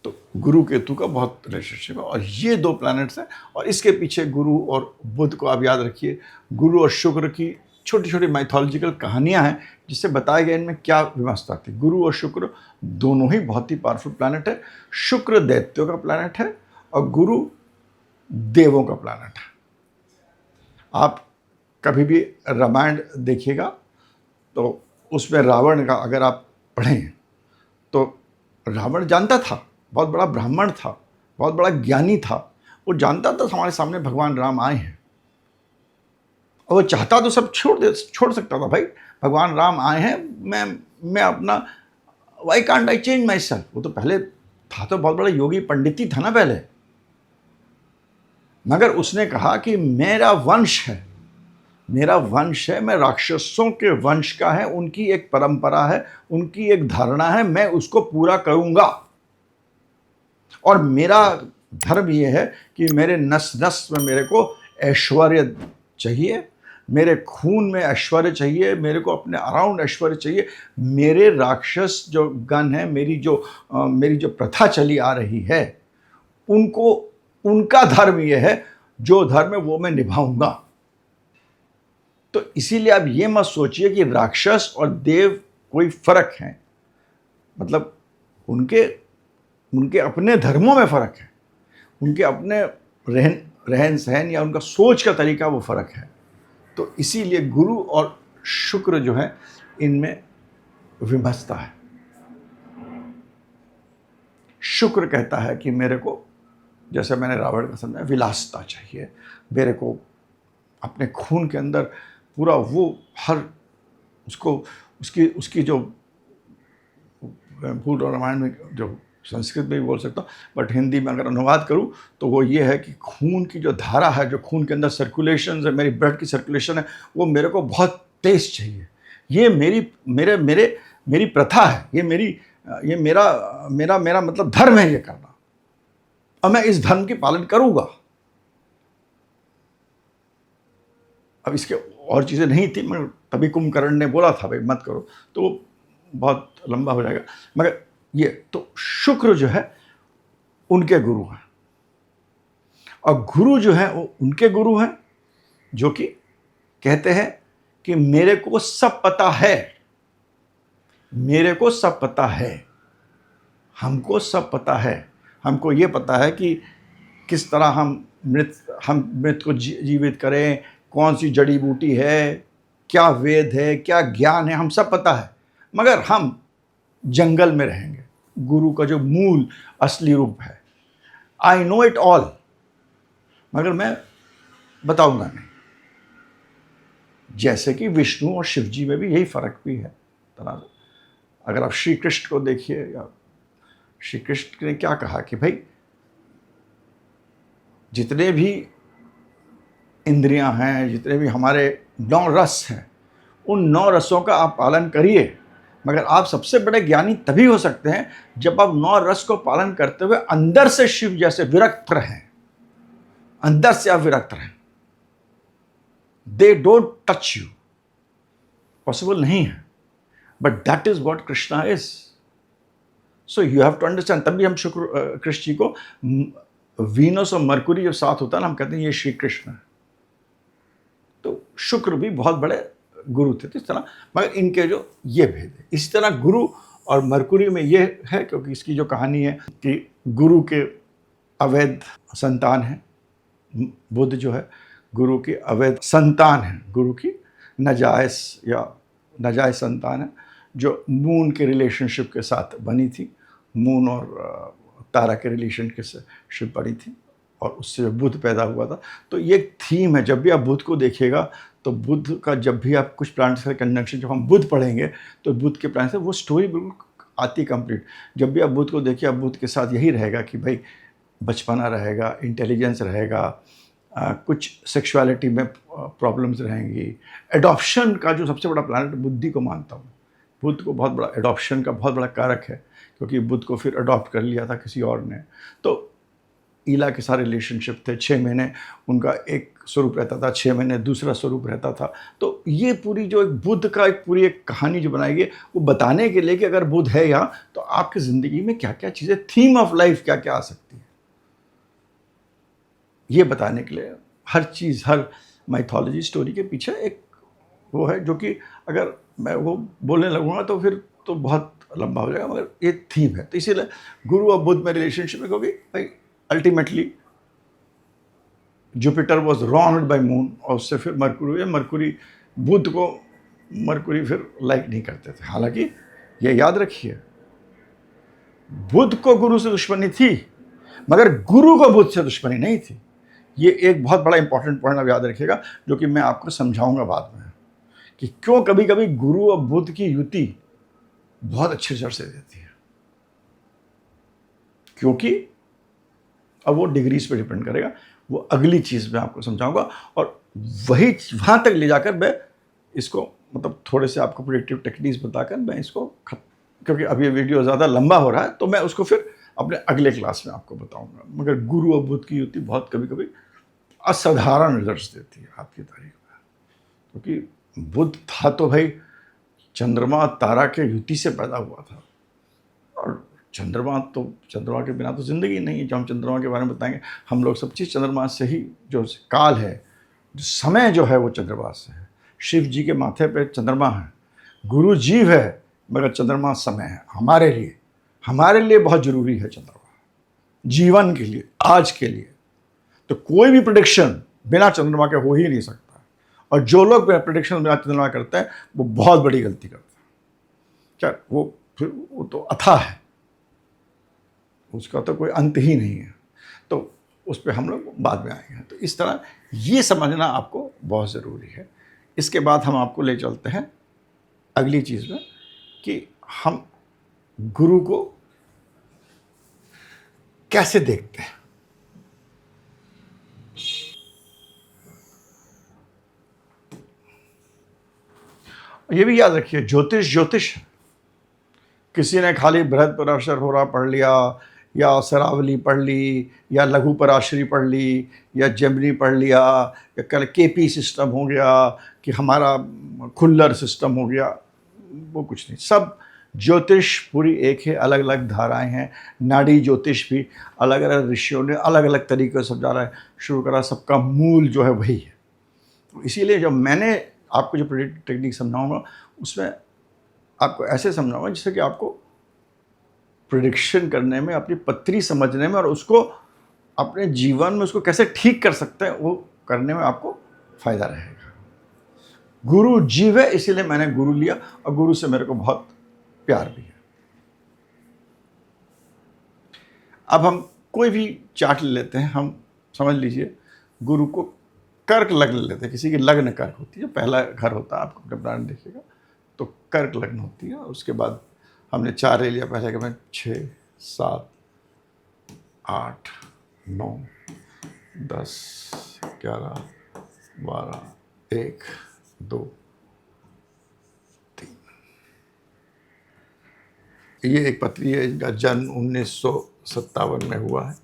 तो गुरु केतु का बहुत रिलेशनशिप है, और ये 2 प्लैनेट्स हैं। और इसके पीछे गुरु और बुध को आप याद रखिए, गुरु और शुक्र की छोटी छोटी माइथोलॉजिकल कहानियां हैं जिससे बताया गया इनमें क्या व्यवस्था थी। गुरु और शुक्र दोनों ही बहुत ही पावरफुल प्लैनेट है। शुक्र दैत्यों का प्लैनेट है और गुरु देवों का प्लैनेट है। आप कभी भी रामायण देखिएगा तो उसमें रावण का अगर आप पढ़ें तो रावण जानता था, बहुत बड़ा ब्राह्मण था, बहुत बड़ा ज्ञानी था, वो जानता था हमारे सामने भगवान राम आए हैं, और वो चाहता तो सब छोड़ सकता था। भाई भगवान राम आए हैं, मैं अपना why can't I change my self. वो तो पहले था, तो बहुत बड़ा योगी पंडित ही था ना पहले। मगर उसने कहा कि मेरा वंश है, मैं राक्षसों के वंश का है, उनकी एक परंपरा है, उनकी एक धारणा है, मैं उसको पूरा करूंगा। और मेरा धर्म यह है कि मेरे नस नस में मेरे को ऐश्वर्य चाहिए, मेरे खून में ऐश्वर्य चाहिए, मेरे को अपने अराउंड ऐश्वर्य चाहिए। मेरे राक्षस जो गण है, मेरी जो प्रथा चली आ रही है, उनका धर्म यह है, जो धर्म है वो मैं निभाऊंगा। तो इसीलिए आप ये मत सोचिए कि राक्षस और देव कोई फर्क है, मतलब उनके अपने धर्मों में फर्क है, उनके अपने रहन सहन या उनका सोच का तरीका वो फर्क है। तो इसीलिए गुरु और शुक्र जो है इनमें विभत्सता है। शुक्र कहता है कि मेरे को जैसे मैंने रावण का समझा, विलासिता चाहिए मेरे को, अपने खून के अंदर पूरा वो हर उसको उसकी उसकी जो, मैं भूल रहा हूँ रामायण में जो संस्कृत में भी बोल सकता हूँ, बट हिंदी में अगर अनुवाद करूँ तो वो ये है कि खून की जो धारा है, जो खून के अंदर सर्कुलेशन है, मेरी ब्लड की सर्कुलेशन है, वो मेरे को बहुत तेज चाहिए। ये मेरी प्रथा है, ये मेरा मतलब धर्म है ये करना, और मैं इस धर्म की पालन करूँगा। अब इसके और चीज़ें नहीं थी, मगर तभी कुंभकर्ण ने बोला था भाई मत करो, तो बहुत लंबा हो जाएगा। मगर ये तो शुक्र जो है उनके गुरु हैं, और गुरु जो है वो उनके गुरु हैं जो कि कहते हैं कि मेरे को सब पता है, मेरे को सब पता है, हमको सब पता है। हमको ये पता है कि किस तरह हम मृत को जीवित करें, कौन सी जड़ी बूटी है, क्या वेद है, क्या ज्ञान है, हम सब पता है। मगर हम जंगल में रहेंगे, गुरु का जो मूल असली रूप है। आई नो इट ऑल, मगर मैं बताऊंगा नहीं। जैसे कि विष्णु और शिव जी में भी यही फर्क भी है तरह से। अगर आप श्री कृष्ण को देखिए, या श्री कृष्ण ने क्या कहा कि भाई जितने भी इंद्रियां हैं, जितने भी हमारे 9 रस हैं, उन 9 रसों का आप पालन करिए। मगर आप सबसे बड़े ज्ञानी तभी हो सकते हैं जब आप 9 रस को पालन करते हुए अंदर से शिव जैसे विरक्त रहें, अंदर से आप विरक्त रहें। They don't touch you, possible नहीं है, but that is what Krishna is. So you have to understand. तभी हम शुक्र कृष्ण जी को, वीनस और मरकुरी जब साथ होता है ना, हम कहते हैं ये श्री कृष्ण है। तो शुक्र भी बहुत बड़े गुरु थे, तो इस तरह, मगर इनके जो ये भेद है। इसी तरह गुरु और मरकुरी में ये है, क्योंकि इसकी जो कहानी है कि गुरु के अवैध संतान है, बुध जो है गुरु की अवैध संतान है, गुरु की नाजायज संतान है, जो मून के रिलेशनशिप के साथ बनी थी। मून और तारा के रिलेशनशिप बनी थी, और उससे बुध पैदा हुआ था। तो ये एक थीम है, जब भी आप बुध को देखिएगा तो बुध का, जब भी आप कुछ प्लानट से कंजंक्शन, जब हम बुध पढ़ेंगे तो बुध के प्लानट से वो स्टोरी बिल्कुल आती कंप्लीट। जब भी आप बुध को देखिए, आप बुध के साथ यही रहेगा कि भाई बचपना रहेगा, इंटेलिजेंस रहेगा, कुछ सेक्सुअलिटी में प्रॉब्लम्स रहेंगी। एडॉप्शन का जो सबसे बड़ा प्लानट बुद्धि को मानता हूँ, बुध को बहुत बड़ा एडॉप्शन का बहुत बड़ा कारक है, क्योंकि बुध को फिर अडॉप्ट कर लिया था किसी और ने। तो ईला के सारे रिलेशनशिप थे, 6 महीने उनका एक स्वरूप रहता था, 6 महीने दूसरा स्वरूप रहता था। तो ये पूरी जो एक बुध का पूरी एक कहानी जो बनाई गई, वो बताने के लिए कि अगर बुध है यहाँ तो आपकी ज़िंदगी में क्या क्या चीज़ें, थीम ऑफ लाइफ क्या क्या आ सकती है, ये बताने के लिए हर चीज़, हर माइथोलॉजी स्टोरी के पीछे एक वो है, जो कि अगर मैं वो बोलने लगूंगा तो फिर तो बहुत लंबा हो जाएगा, मगर ये थीम है। तो इसीलिए गुरु और बुध में रिलेशनशिप में, क्योंकि भाई ultimately Jupiter was ruined by moon, और उससे फिर मरकुरी बुध को मरकुरी फिर लाइक नहीं करते थे। हालांकि ये याद रखिए, बुध को गुरु से दुश्मनी थी, मगर गुरु को बुध से दुश्मनी नहीं थी। ये एक बहुत बड़ा इंपॉर्टेंट पॉइंट आप याद रखिएगा, जो कि मैं आपको समझाऊंगा बाद में, कि क्यों कभी कभी गुरु और बुध की युति बहुत अच्छे रिजल्ट से देती है। क्योंकि अब वो डिग्रीज पे डिपेंड करेगा, वो अगली चीज़ मैं आपको समझाऊंगा, और वही वहाँ तक ले जाकर मैं इसको, मतलब थोड़े से आपको प्रेडिक्टिव टेक्निक्स बताकर मैं इसको क्योंकि अब ये वीडियो ज़्यादा लंबा हो रहा है, तो मैं उसको फिर अपने अगले क्लास में आपको बताऊंगा। मगर गुरु और बुध की युति बहुत कभी कभी असाधारण रिजल्ट देती है आपकी तारीख में, क्योंकि बुध था तो भाई चंद्रमा और तारा के युति से पैदा हुआ था, और चंद्रमा के बिना तो ज़िंदगी नहीं है। जो हम चंद्रमा के बारे में बताएंगे, हम लोग सब चीज़ चंद्रमा से ही, जो काल है, जो समय जो है वो चंद्रमा से है। शिव जी के माथे पे चंद्रमा है, गुरु जीव है, मगर चंद्रमा समय है हमारे लिए बहुत ज़रूरी है चंद्रमा, जीवन के लिए, आज के लिए। तो कोई भी प्रेडिक्शन बिना चंद्रमा के हो ही नहीं सकता, और जो लोग प्रेडिक्शन बिना चंद्रमा करते हैं वो बहुत बड़ी गलती करते हैं। क्या वो तो अथाह है, उसका तो कोई अंत ही नहीं है। तो उस पर हम लोग बाद में आएंगे। तो इस तरह ये समझना आपको बहुत ज़रूरी है। इसके बाद हम आपको ले चलते हैं अगली चीज़ में कि हम गुरु को कैसे देखते हैं। ये भी याद रखिए, ज्योतिष ज्योतिष है। किसी ने खाली बृहद पराशर होरा पढ़ लिया, या शरावली पढ़ ली, या लघु पराशरी पढ़ ली, या जेमिनी पढ़ लिया, या कल केपी सिस्टम हो गया, कि हमारा खुल्लर सिस्टम हो गया, वो कुछ नहीं। सब ज्योतिष पूरी एक है, अलग अलग धाराएं हैं। नाड़ी ज्योतिष भी अलग अलग ऋषियों ने अलग अलग तरीके से समझाना शुरू करा, सबका मूल जो है वही है। तो इसीलिए जब मैंने आपको जो प्रेडिक्टिव टेक्निक समझाऊंगा उसमें आपको ऐसे समझाऊंगा जिससे कि आपको प्रिडिक्शन करने में, अपनी पत्री समझने में, और उसको अपने जीवन में उसको कैसे ठीक कर सकते हैं वो करने में आपको फायदा रहेगा। गुरु जीव है, इसीलिए मैंने गुरु लिया, और गुरु से मेरे को बहुत प्यार भी है। अब हम कोई भी चार्ट ले लेते हैं। हम समझ लीजिए गुरु को कर्क लग्न लेते हैं। किसी की लग्न कर्क होती है, पहला घर होता है, आपको अपने प्लान देखिएगा तो कर्क लग्न होती है। उसके बाद हमने 4 ले लिया पहले के में, 6, 7, 8, 9, 10, 11, 12, 1, 2, 3। ये एक पत्री है, इनका जन्म 1957 में हुआ है।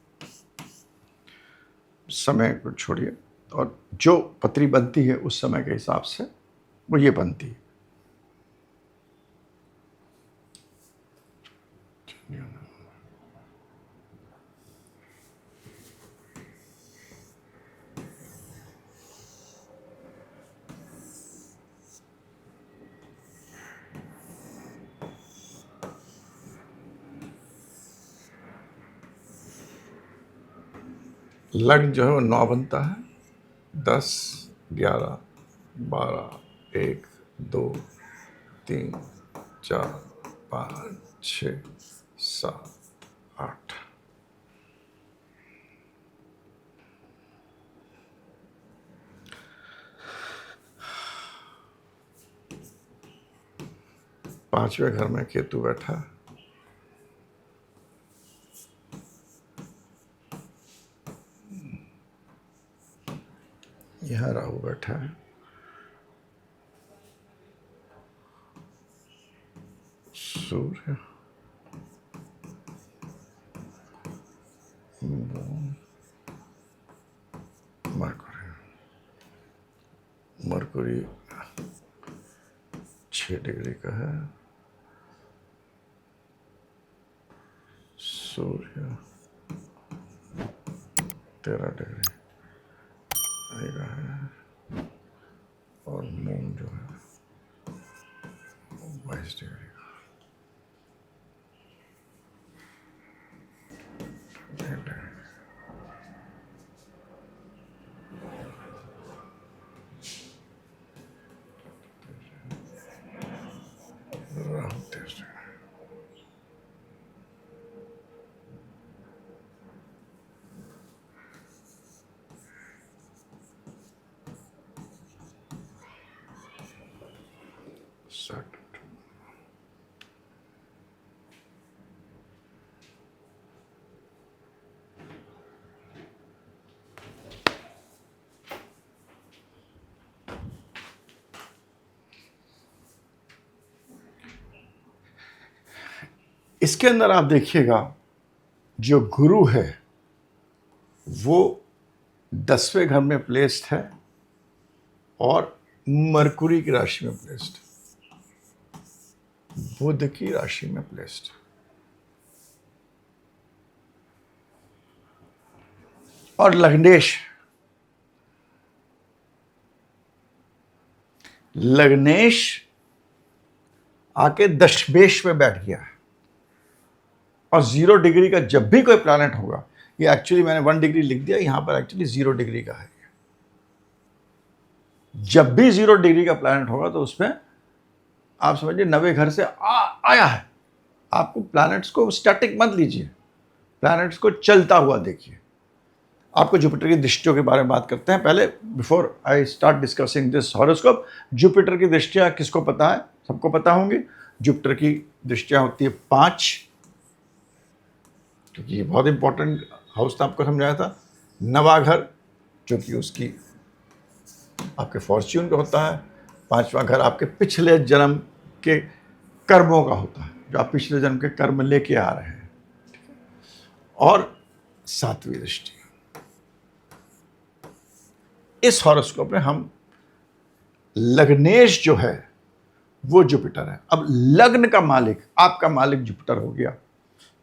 समय को छोड़िए, और जो पत्री बनती है उस समय के हिसाब से वो ये बनती है। लग्न जो है वो 9 बनता है, 10, 11, 12, 1, 2, 3, 4, 5, 6, 7, 8। पांचवें घर में केतु बैठा है। यहाँ राहु बैठा है। सूर्य, मरकुरी 6 डिग्री का है। सूर्य 13 डिग्री का है, और मून जो है 22 डिग्री का। राहु 23 डिग्री। इसके अंदर आप देखिएगा, जो गुरु है वो 10वें घर में प्लेस्ड है और मरकुरी की राशि में प्लेस्ड, बुध की राशि में प्लेस्ड। और लग्नेश आके दशमेश में बैठ गया है। और 0 डिग्री का जब भी कोई प्लैनेट होगा, ये एक्चुअली मैंने 1 डिग्री लिख दिया, यहां पर एक्चुअली 0 डिग्री का है। जब भी 0 डिग्री का प्लैनेट होगा तो उसमें आप समझिए 90 घर से आया है। आपको प्लैनेट्स को स्टैटिक मत लीजिए, प्लैनेट्स को चलता हुआ देखिए। आपको जुपिटर की दृष्टियों के बारे में बात करते हैं। पहले before I start discussing this horoscope, Jupiter की दृष्टियां किसको पता है? सबको पता होंगी। जुपिटर की दृष्टियां होती है 5, क्योंकि ये बहुत इंपॉर्टेंट हाउस था, आपको समझाया था। 9वां घर जो कि उसकी आपके फॉर्च्यून का होता है। 5वां घर आपके पिछले जन्म के कर्मों का होता है, जो आप पिछले जन्म के कर्म लेके आ रहे हैं। और 7वीं दृष्टि, इस हॉरोस्कोप में हम लग्नेश जो है वो जुपिटर है। अब लग्न का मालिक, आपका मालिक जुपिटर हो गया,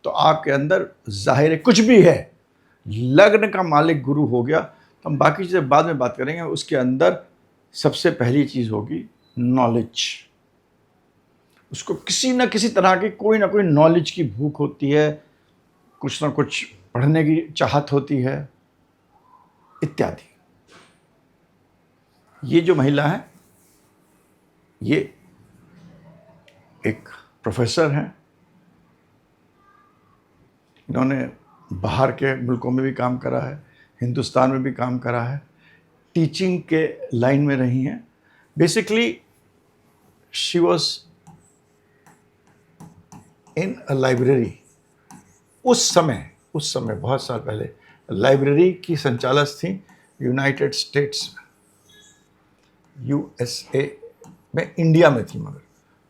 तो आपके अंदर जाहिर है कुछ भी है। लग्न का मालिक गुरु हो गया, तो हम बाकी चीज़ें बाद में बात करेंगे। उसके अंदर सबसे पहली चीज़ होगी नॉलेज। उसको किसी न किसी तरह की कोई ना कोई नॉलेज की भूख होती है, कुछ ना कुछ पढ़ने की चाहत होती है, इत्यादि। ये जो महिला है, ये एक प्रोफेसर हैं। इन्होंने बाहर के मुल्कों में भी काम करा है, हिंदुस्तान में भी काम करा है, टीचिंग के लाइन में रही हैं। Basically she was in a library. उस समय बहुत साल पहले लाइब्रेरी की संचालक थी यूनाइटेड स्टेट्स में, यूएसए में, इंडिया में थी, मगर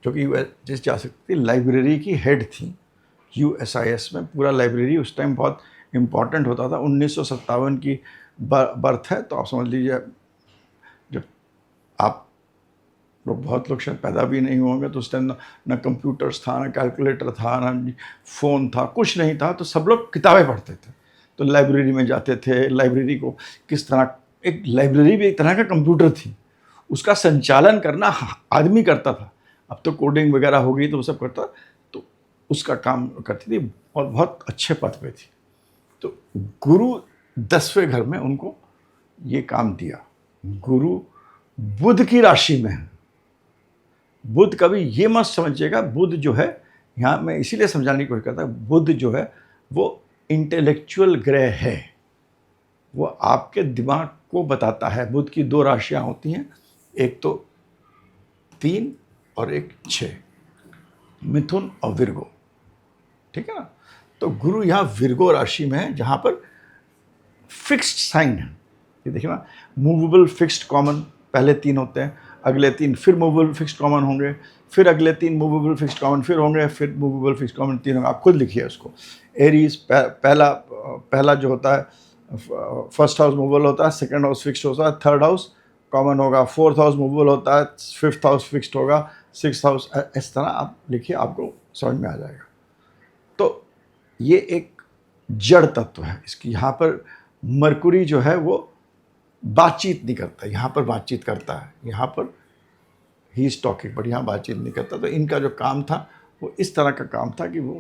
जो कि यूएस जा सकती थी। लाइब्रेरी की हेड थी यूएसआईएस में। पूरा लाइब्रेरी उस टाइम बहुत इम्पॉर्टेंट होता था। 1957 की बर्थ है, तो आप समझ लीजिए जब आप लोग, बहुत लोग शायद पैदा भी नहीं होंगे, तो उस टाइम ना कंप्यूटर्स था, ना कैलकुलेटर था, ना फ़ोन था, कुछ नहीं था। तो सब लोग किताबें पढ़ते थे, तो लाइब्रेरी में जाते थे। लाइब्रेरी को किस तरह, एक लाइब्रेरी भी एक तरह का कंप्यूटर थी, उसका संचालन करना आदमी करता था। अब तो कोडिंग वगैरह हो गई तो वो सब करता, तो उसका काम करती थी और बहुत अच्छे पद पे थी। तो गुरु 10वें घर में उनको ये काम दिया। गुरु बुध की राशि में है। बुध, कभी ये मत समझिएगा बुध जो है, यहाँ मैं इसीलिए समझाने की कोशिश करता हूँ, बुध जो है वो इंटेलेक्चुअल ग्रह है। वो आपके दिमाग को बताता है। बुध की 2 राशियाँ होती हैं, एक तो 3 और एक 6, मिथुन और विर्गो, ठीक है ना। तो गुरु यहाँ विर्गो राशि में है, जहाँ पर फिक्स्ड साइन है। ये देखिए ना, मूवेबल, फिक्स्ड, कॉमन, पहले 3 होते हैं, अगले 3 फिर मूवेबल फिक्स्ड कॉमन होंगे, फिर अगले 3 मूवेबल फिक्स्ड कॉमन फिर होंगे, फिर मूवेबल फिक्स्ड कॉमन 3 होंगे। आप खुद लिखिए उसको। एरीज पहला जो होता है, फर्स्ट हाउस मूवेबल होता है, सेकंड हाउस फिक्स्ड होता है, थर्ड हाउस कॉमन होगा, फोर्थ हाउस मूवेबल होता है, फिफ्थ हाउस फिक्स्ड होगा, सिक्स्थ हाउस, इस तरह आप लिखिए, आपको समझ में आ जाएगा। तो ये एक जड़ तत्व है इसकी। यहाँ पर मरकुरी जो है वो बातचीत नहीं करता, यहाँ पर बातचीत करता है। यहाँ पर ही इज टॉकिंग, बट यहाँ बातचीत नहीं करता। तो इनका जो काम था वो इस तरह का काम था कि वो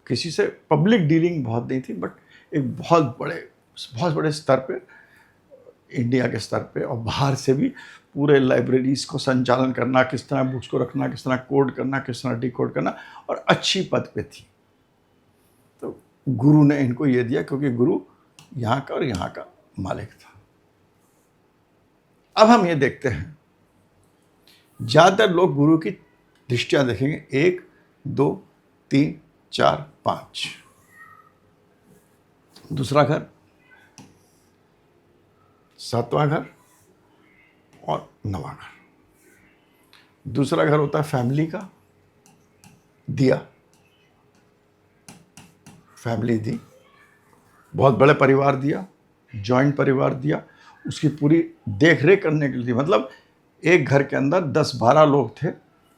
किसी से पब्लिक डीलिंग बहुत नहीं थी, बट एक बहुत बड़े स्तर पे, इंडिया के स्तर पे और बाहर से भी, पूरे लाइब्रेरीज को संचालन करना, किस तरह बुक्स को रखना, किस तरह कोड करना, किस तरह डिकोड करना, और अच्छी पद पे थी। तो गुरु ने इनको ये दिया, क्योंकि गुरु यहाँ का और यहाँ का मालिक था। अब हम ये देखते हैं, ज़्यादातर लोग गुरु की दृष्टियाँ देखेंगे 1, 2, 3, 4, 5। दूसरा घर, 7वां घर और 9वां घर। दूसरा घर होता है फैमिली का, दिया, फैमिली दी, बहुत बड़े परिवार दिया, जॉइंट परिवार दिया, उसकी पूरी देख रेख करने के लिए। मतलब एक घर के अंदर 10-12 लोग थे,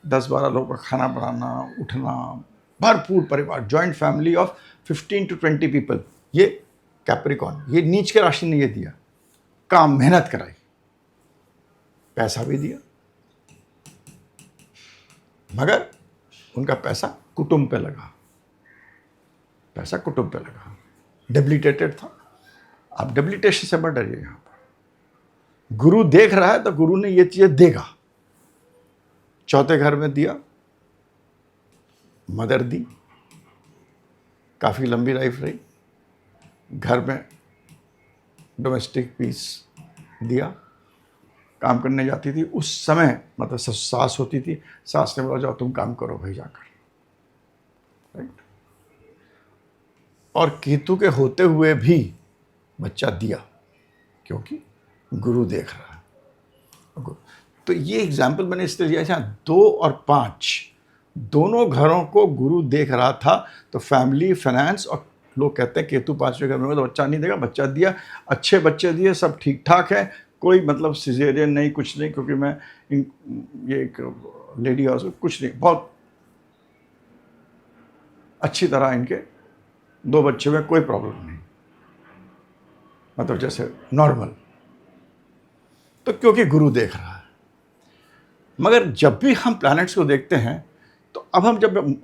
10-12 लोगों का खाना बनाना, उठना, भरपूर परिवार, joint family of 15 to 20 people. ये कैप्रिकॉन, ये नीच के राशि ने ये दिया। काम, मेहनत कराई, पैसा भी दिया, मगर उनका पैसा कुटुंब पे लगा, पैसा कुटुंब पे लगा, डेबिलिटेटेड था। आप डेबिलिटेशन से मत डरिए। यहाँ पर गुरु देख रहा है, तो गुरु ने ये चीज़ें देगा। चौथे घर में दिया, मदर दी, काफ़ी लंबी लाइफ रही, घर में डोमेस्टिक पीस दिया। काम करने जाती थी उस समय, मतलब सास होती थी, सास ने बोला जाओ तुम काम करो भाई जाकर, राइट। और केतु के होते हुए भी बच्चा दिया, क्योंकि गुरु देख रहा है। तो ये एग्जाम्पल मैंने इसलिए दिया, जहाँ 2 और 5 दोनों घरों को गुरु देख रहा था, तो फैमिली, फाइनेंस, और लोग कहते हैं केतु 5वें घर में तो बच्चा नहीं देगा, बच्चा दिया, अच्छे बच्चे दिए, सब ठीक ठाक है, कोई मतलब सिजेरियन नहीं, कुछ नहीं, क्योंकि मैं ये एक लेडी हाउस, कुछ नहीं, बहुत अच्छी तरह इनके 2 बच्चे में कोई प्रॉब्लम नहीं, मतलब जैसे नॉर्मल। तो क्योंकि गुरु देख रहा है। मगर जब भी हम प्लैनेट्स को देखते हैं, तो अब हम जब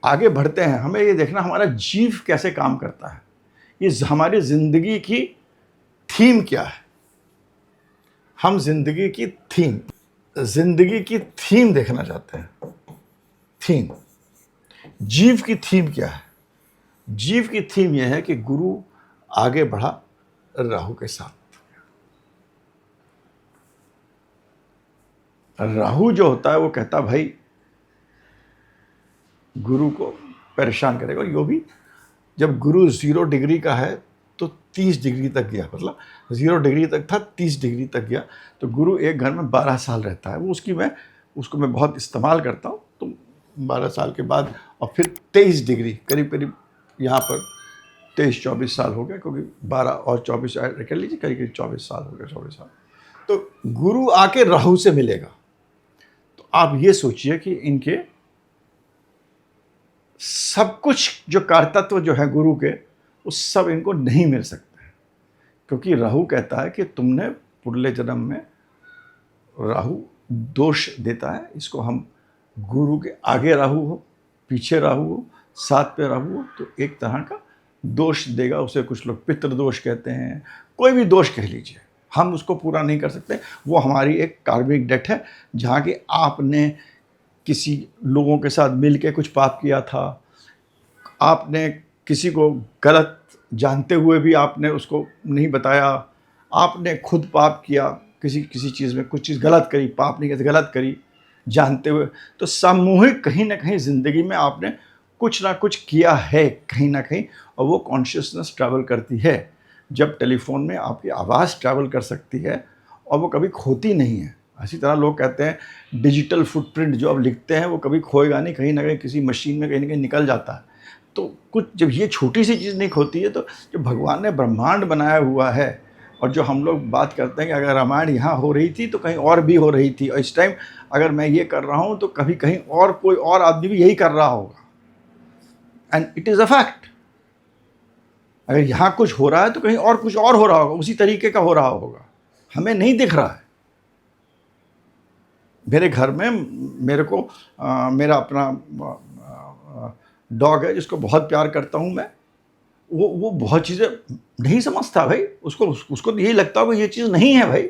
आगे बढ़ते हैं, हमें ये देखना हमारा जीव कैसे काम करता है, ये हमारी जिंदगी की थीम क्या है। हम जिंदगी की थीम देखना चाहते हैं। थीम, जीव की थीम क्या है? जीव की थीम यह है कि गुरु आगे बढ़ा राहु के साथ। राहु जो होता है वो कहता है भाई गुरु को परेशान करेगा। यो भी जब गुरु 0 डिग्री का है तो 30 डिग्री तक गया, मतलब 0 डिग्री तक था, 30 डिग्री तक गया। तो गुरु एक घर में 12 साल रहता है, वो उसको मैं बहुत इस्तेमाल करता हूँ। तो 12 साल के बाद और फिर 23 डिग्री, करीब करीब यहाँ पर 23-24 साल हो गया, क्योंकि 12 और 24 ऐड कर लीजिए, करीब करीब 24 साल हो गया, 24 साल। तो गुरु आके राहु से मिलेगा। तो आप ये सोचिए कि इनके सब कुछ जो कारतत्व जो है गुरु के, वो सब इनको नहीं मिल सकता है, क्योंकि राहु कहता है कि तुमने पुरले जन्म में, राहु दोष देता है इसको, हम गुरु के आगे राहु हो, पीछे राहु हो, साथ पे राहु हो, तो एक तरह का दोष देगा उसे। कुछ लोग पितृदोष कहते हैं, कोई भी दोष कह लीजिए, हम उसको पूरा नहीं कर सकते। वो हमारी एक कार्मिक डेट है, जहाँ कि आपने किसी लोगों के साथ मिल के कुछ पाप किया था, आपने किसी को गलत जानते हुए भी आपने उसको नहीं बताया, आपने खुद पाप किया, किसी चीज़ में कुछ चीज़ गलत करी, पाप नहीं कहते, गलत करी जानते हुए। तो सामूहिक कहीं ना कहीं ज़िंदगी में आपने कुछ ना कुछ किया है कहीं ना कहीं, और वो कॉन्शियसनेस ट्रैवल करती है। जब टेलीफोन में आपकी आवाज़ ट्रैवल कर सकती है और वो कभी खोती नहीं है। इसी तरह लोग कहते हैं डिजिटल फुटप्रिंट जो आप लिखते हैं वो कभी खोएगा नहीं, कहीं ना कहीं किसी मशीन में कहीं ना कहीं निकल जाता है। तो कुछ जब ये छोटी सी चीज़ नहीं खोती है, तो जो भगवान ने ब्रह्मांड बनाया हुआ है, और जो हम लोग बात करते हैं कि अगर रामायण यहाँ हो रही थी तो कहीं और भी हो रही थी, और इस टाइम अगर मैं ये कर रहा हूँ तो कभी कहीं और कोई और आदमी भी यही कर रहा होगा, and it is a fact. अगर यहाँ कुछ हो रहा है तो कहीं और कुछ और हो रहा होगा, उसी तरीके का हो रहा होगा, हमें नहीं दिख रहा है। मेरे घर में मेरे को मेरा अपना डॉग है जिसको बहुत प्यार करता हूँ मैं, वो बहुत चीज़ें नहीं समझता भाई, उसको तो यही लगता है कि ये चीज़ नहीं है भाई।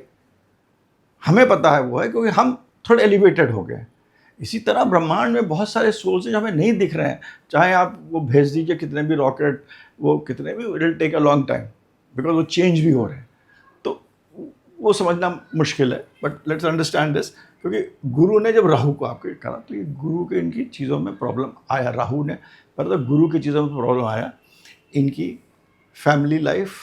हमें पता है वो है, क्योंकि हम थोड़े एलिवेटेड हो गए। इसी तरह ब्रह्मांड में बहुत सारे सोर्सेज हमें नहीं दिख रहे हैं, चाहे आप वो भेज दीजिए कितने भी रॉकेट, वो कितने भी, it will take a long time, because वो चेंज भी हो रहे हैं। तो वो समझना मुश्किल है, बट लेट्स अंडरस्टैंड दिस। क्योंकि गुरु ने जब राहु को आपके करा, तो ये गुरु के इनकी चीज़ों में प्रॉब्लम आया, राहु ने, पर तो गुरु की चीज़ों में प्रॉब्लम आया। इनकी फैमिली लाइफ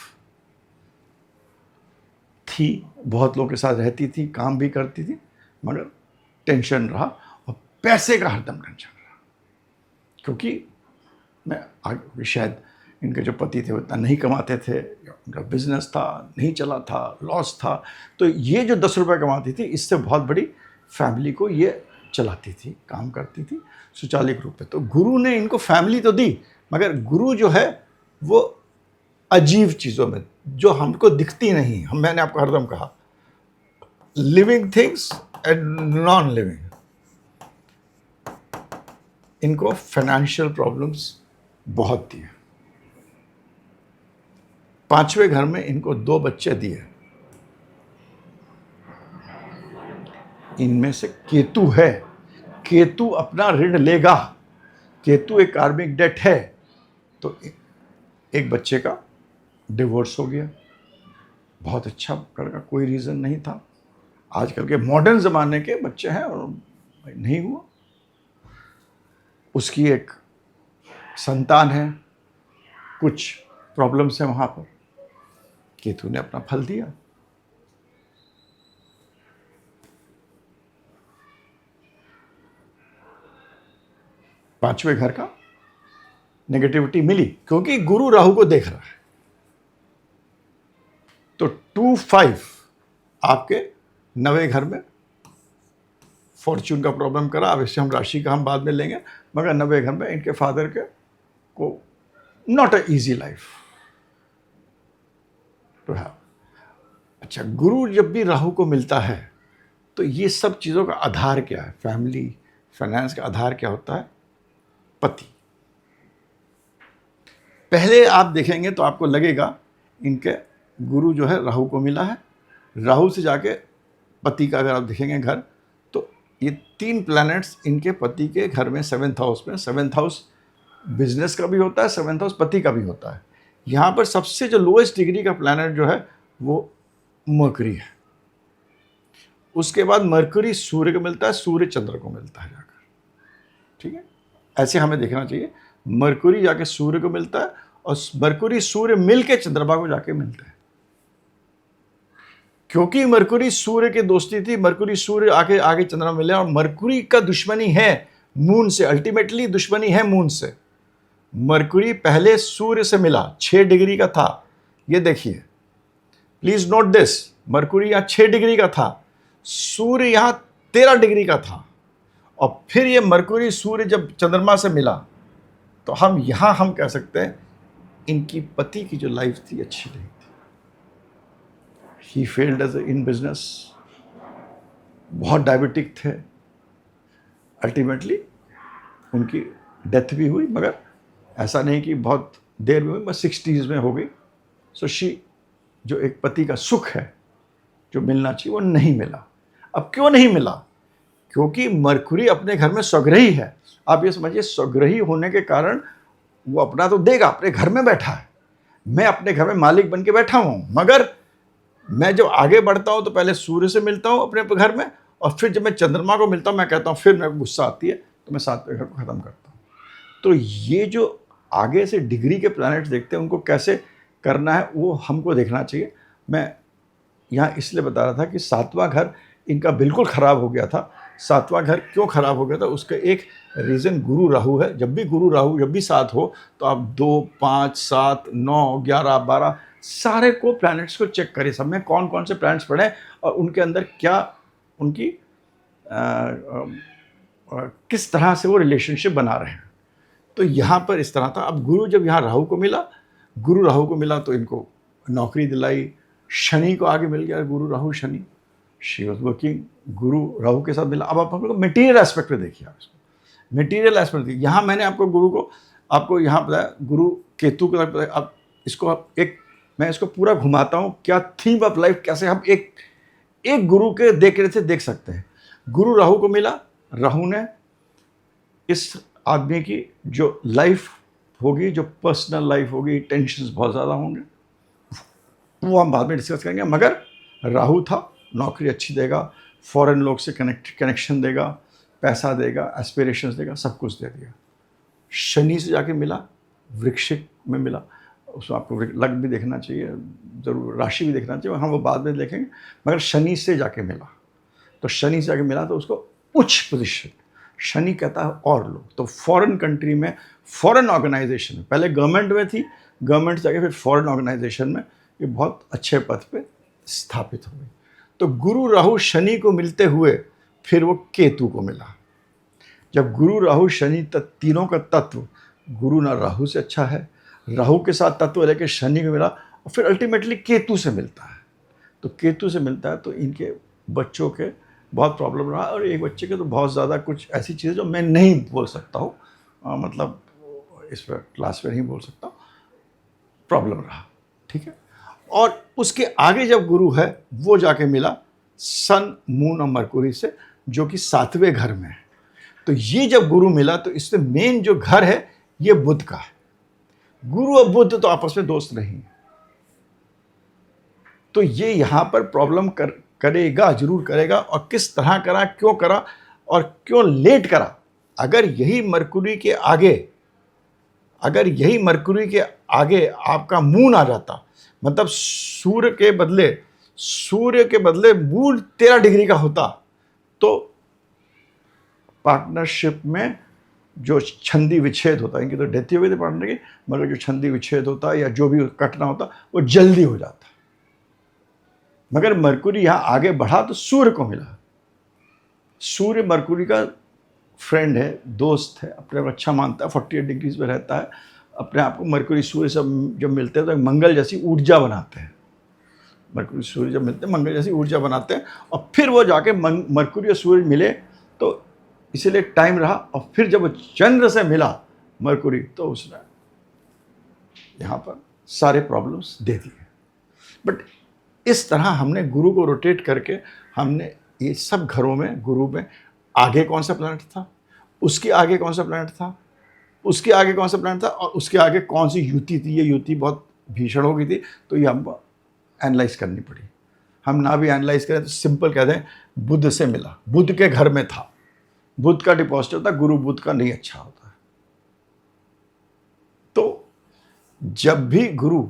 थी, बहुत लोगों के साथ रहती थी, काम भी करती थी, मगर टेंशन रहा, और पैसे का हरदम टेंशन रहा। क्योंकि मैं शायद इनके जो पति थे वो इतना नहीं कमाते थे, उनका बिजनेस था, नहीं चला था, लॉस था, तो ये जो 10 रुपये कमाती थी, इससे बहुत बड़ी फैमिली को ये चलाती थी, काम करती थी सुचालित रूप से। तो गुरु ने इनको फैमिली तो दी, मगर गुरु जो है वो अजीब चीज़ों में जो हमको दिखती नहीं, मैंने आपको हरदम कहा, living things and non living, इनको फाइनेंशियल प्रॉब्लम्स बहुत दिए। 5वें घर में इनको 2 बच्चे दिए, इनमें से केतु है, केतु अपना ऋण लेगा, केतु एक कार्मिक डेट है। तो एक बच्चे का डिवोर्स हो गया, बहुत अच्छा लड़का, कोई रीज़न नहीं था। आजकल के मॉडर्न ज़माने के बच्चे हैं और नहीं हुआ। उसकी एक संतान है, कुछ प्रॉब्लम्स हैं वहाँ पर। केतु ने अपना फल दिया। पांचवें घर का नेगेटिविटी मिली क्योंकि गुरु राहु को देख रहा है। तो 2-5 आपके 9वें घर में फॉर्च्यून का प्रॉब्लम करा। अब इससे हम राशि का हम बाद में लेंगे, मगर 9वें घर में इनके फादर के को not a easy life to have. अच्छा, गुरु जब भी राहु को मिलता है तो ये सब चीज़ों का आधार क्या है? फैमिली, फाइनेंस का आधार क्या होता है? पति। पहले आप देखेंगे तो आपको लगेगा इनके गुरु जो है राहु को मिला है। राहु से जाके पति का अगर आप देखेंगे घर, तो ये 3 प्लैनेट्स इनके पति के घर में 7th हाउस में। 7th हाउस बिजनेस का भी होता है, 7th हाउस पति का भी होता है। यहाँ पर सबसे जो लोएस्ट डिग्री का प्लैनेट जो है वो मरकरी है। उसके बाद मरकरी सूर्य को मिलता है, सूर्य चंद्र को मिलता है जाकर। ठीक है, ऐसे हमें देखना चाहिए। मरकरी जाके सूर्य को मिलता है और मरकरी सूर्य मिलके चंद्रमा को जाके मिलते हैं। क्योंकि मरकरी सूर्य की दोस्ती थी, मरकरी सूर्य आके आगे चंद्रमा मिले, और मरकरी का दुश्मनी है मून से। अल्टीमेटली दुश्मनी है मून से। मरकरी पहले सूर्य से मिला, 6 डिग्री का था। ये देखिए, प्लीज नोट दिस, मरकरी यहाँ 6 डिग्री का था, सूर्य यहाँ 13 डिग्री का था। और फिर ये मरकरी सूर्य जब चंद्रमा से मिला, तो हम कह सकते हैं इनकी पति की जो लाइफ थी अच्छी नहीं थी। He failed as in business, बहुत डायबिटिक थे। अल्टीमेटली उनकी डेथ भी हुई, मगर ऐसा नहीं कि बहुत देर में हुई, बस 60s में हो गई। सो जो एक पति का सुख है जो मिलना चाहिए वो नहीं मिला। अब क्यों नहीं मिला? क्योंकि मरकुरी अपने घर में स्वग्रही है। आप ये समझिए, स्वग्रही होने के कारण वो अपना तो देगा, अपने घर में बैठा है। मैं अपने घर में मालिक बन के बैठा हूँ, मगर मैं जब आगे बढ़ता हूँ तो पहले सूर्य से मिलता हूँ अपने घर में, और फिर जब मैं चंद्रमा को मिलता हूँ मैं कहता हूँ, फिर मेरे को गुस्सा आती है तो मैं 7वें घर को ख़त्म करता हूँ। तो ये जो आगे से डिग्री के प्लैनेट्स देखते हैं, उनको कैसे करना है वो हमको देखना चाहिए। मैं यहाँ इसलिए बता रहा था कि 7वां घर इनका बिल्कुल ख़राब हो गया था। 7वां घर क्यों ख़राब हो गया था, उसका एक रीज़न गुरु राहु है। जब भी गुरु राहु जब भी साथ हो तो आप 2, 5, 7, 9, 11, 12 सारे को प्लैनेट्स को चेक करें, सब में कौन कौन से प्लैनेट्स पड़े और उनके अंदर क्या उनकी किस तरह से वो रिलेशनशिप बना रहे हैं। तो यहाँ पर इस तरह था। अब गुरु जब यहाँ राहु को मिला, गुरु राहु को मिला तो इनको नौकरी दिलाई। शनि को आगे मिल गया, गुरु Rahu Shani, she was working, गुरु राहु के साथ मिला। अब आप लोग मटेरियल एस्पेक्ट में देखिए, आप इसको मटेरियल एस्पेक्ट देखिए। यहाँ मैंने आपको गुरु को आपको यहाँ बताया, गुरु केतु को बताया। अब इसको आप मैं इसको पूरा घुमाता हूँ, क्या थीम ऑफ लाइफ कैसे हम एक गुरु के देखने से देख सकते हैं। गुरु राहु को मिला, राहु ने इस आदमी की जो लाइफ होगी, जो पर्सनल लाइफ होगी, टेंशन्स बहुत ज़्यादा होंगे, वो हम बाद में डिस्कस करेंगे। मगर राहु था, नौकरी अच्छी देगा, फॉरेन लोग से कनेक्शन देगा, पैसा देगा, एस्पिरेशंस देगा, सब कुछ दे दिया। शनि से जाके मिला, वृश्चिक में मिला, उसमें आपको लग भी देखना चाहिए, ज़रूर राशि भी देखना चाहिए, हम वो बाद में देखेंगे। मगर शनि से जाके मिला, तो शनि से जाके मिला तो उसको उच्च पोजीशन, शनि कहता है और लोग। तो फॉरेन कंट्री में, फॉरेन ऑर्गेनाइजेशन में, पहले गवर्नमेंट में थी, गवर्नमेंट से जाके फिर फॉरेन ऑर्गेनाइजेशन में ये बहुत अच्छे पद पे स्थापित हो गई। तो गुरु राहु शनि को मिलते हुए फिर वो केतु को मिला। जब गुरु राहु शनि तीनों का तत्व, गुरु ना राहु से अच्छा है, राहु के साथ तत्व लेके शनि को मिला, और फिर अल्टीमेटली केतु से मिलता है। तो केतु से मिलता है तो इनके बच्चों के बहुत प्रॉब्लम रहा, और एक बच्चे के तो बहुत ज़्यादा कुछ ऐसी चीज़ें जो मैं नहीं बोल सकता हूँ, मतलब इस पर क्लास में नहीं बोल सकता, प्रॉब्लम रहा। ठीक है। और उसके आगे जब गुरु है वो जाके मिला सन, मून और मरकुरी से, जो कि 7वें घर में है। तो ये जब गुरु मिला तो इसमें मेन जो घर है ये बुध का है। गुरु और बुध तो आपस में दोस्त नहीं है, तो ये यहाँ पर प्रॉब्लम करेगा, जरूर करेगा। और किस तरह करा, क्यों करा और क्यों लेट करा। अगर यही मरकुरी के आगे आपका मून आ जाता, मतलब सूर्य के बदले मून 13 डिग्री का होता, तो पार्टनरशिप में जो छंदी विच्छेद होता है, इनकी तो डेथ ही हो गई थी पार्टनर की, मगर जो छंदी विच्छेद होता या जो भी कटना होता वो जल्दी हो जाता। मगर मरकुरी यहाँ आगे बढ़ा तो सूर्य को मिला। सूर्य मरकुरी का फ्रेंड है, दोस्त है, अपने आप अच्छा मानता है, 48 डिग्रीज पे रहता है अपने आप को। मरकुरी सूर्य सब जब मिलते हैं तो मंगल जैसी ऊर्जा बनाते हैं। मरकुरी सूर्य जब मिलते हैं मंगल जैसी ऊर्जा बनाते हैं, और फिर वो जाके मरकुरी और सूर्य मिले, तो इसीलिए टाइम रहा। और फिर जब वो चंद्र से मिला मरकुरी, तो उसने यहाँ पर सारे प्रॉब्लम्स दे दिए। बट इस तरह हमने गुरु को रोटेट करके हमने ये सब घरों में, गुरु में आगे कौन सा प्लैनेट था, उसके आगे कौन सा प्लैनेट था, उसके आगे कौन सा प्लैनेट था, और उसके आगे कौन सी युति थी। ये युति बहुत भीषण हो गई थी, तो ये हम एनालाइज करनी पड़ी। हम ना भी एनालाइज करें तो सिंपल कह दें, बुध से मिला, बुध के घर में था, बुध का डिपॉजिट होता, गुरु बुध का नहीं अच्छा होता है। तो जब भी गुरु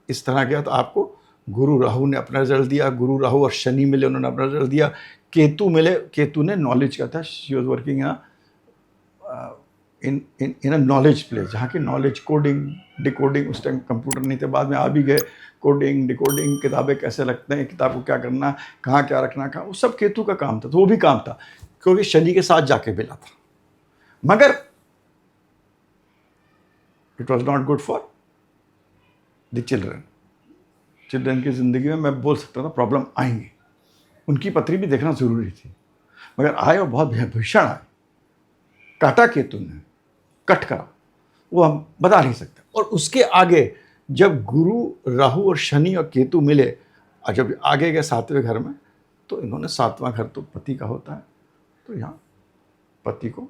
इस तरह गया, तो आपको गुरु राहु ने अपना रिजल्ट दिया, गुरु राहु और शनि मिले, उन्होंने अपना रिजल्ट दिया। केतु मिले, केतु ने नॉलेज का था, she was working in a knowledge place, जहाँ की नॉलेज, कोडिंग, डिकोडिंग, उस टाइम कंप्यूटर नहीं थे, बाद में आ भी गए। कोडिंग, डिकोडिंग, किताबें कैसे रखते हैं, किताब को क्या करना, कहाँ क्या रखना, कहाँ, वो सब केतु का काम था। तो वो भी काम था, क्योंकि शनि के साथ जाके मिला था। मगर it was not good for the children की ज़िंदगी में मैं बोल सकता था प्रॉब्लम आएंगी। उनकी पत्री भी देखना ज़रूरी थी, मगर आए और बहुत भीषण आए। काटा केतु ने, कट करा, वो हम बता नहीं सकते। और उसके आगे जब गुरु, राहु और शनि और केतु मिले, और जब आगे गए 7वें घर में, तो इन्होंने 7वां घर तो पति का होता है, तो यहाँ पति को,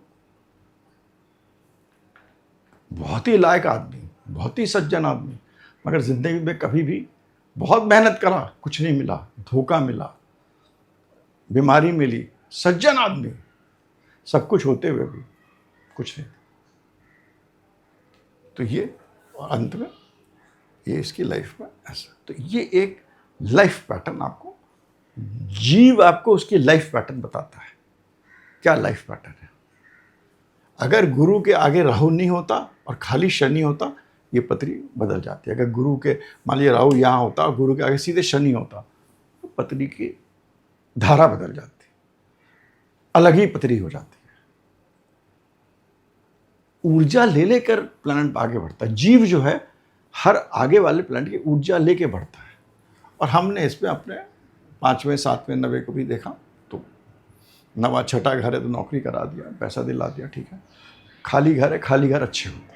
बहुत ही लायक आदमी, बहुत ही सज्जन आदमी, मगर ज़िंदगी में कभी भी बहुत मेहनत करा, कुछ नहीं मिला, धोखा मिला, बीमारी मिली, सज्जन आदमी, सब कुछ होते हुए भी कुछ नहीं। तो ये अंत में ये इसकी लाइफ में ऐसा। तो ये एक लाइफ पैटर्न आपको, जीव आपको उसकी लाइफ पैटर्न बताता है। क्या लाइफ पैटर्न है? अगर गुरु के आगे राहु नहीं होता और खाली शनि होता, ये पत्री बदल जाती है। अगर गुरु के, मान लीजिए राहु यहाँ होता और गुरु के आगे सीधे शनि होता, तो पत्री की धारा बदल जाती, अलग ही पत्री हो जाती है। ऊर्जा ले लेकर प्लैनेट आगे बढ़ता है। जीव जो है हर आगे वाले प्लैनेट की ऊर्जा लेके बढ़ता है। और हमने इसमें अपने 5वें, 7वें, 9वें को भी देखा। तो 9वां, 6ठा घर है तो नौकरी करा दिया, पैसा दिला दिया, ठीक है। खाली घर है, खाली घर अच्छे होते हैं।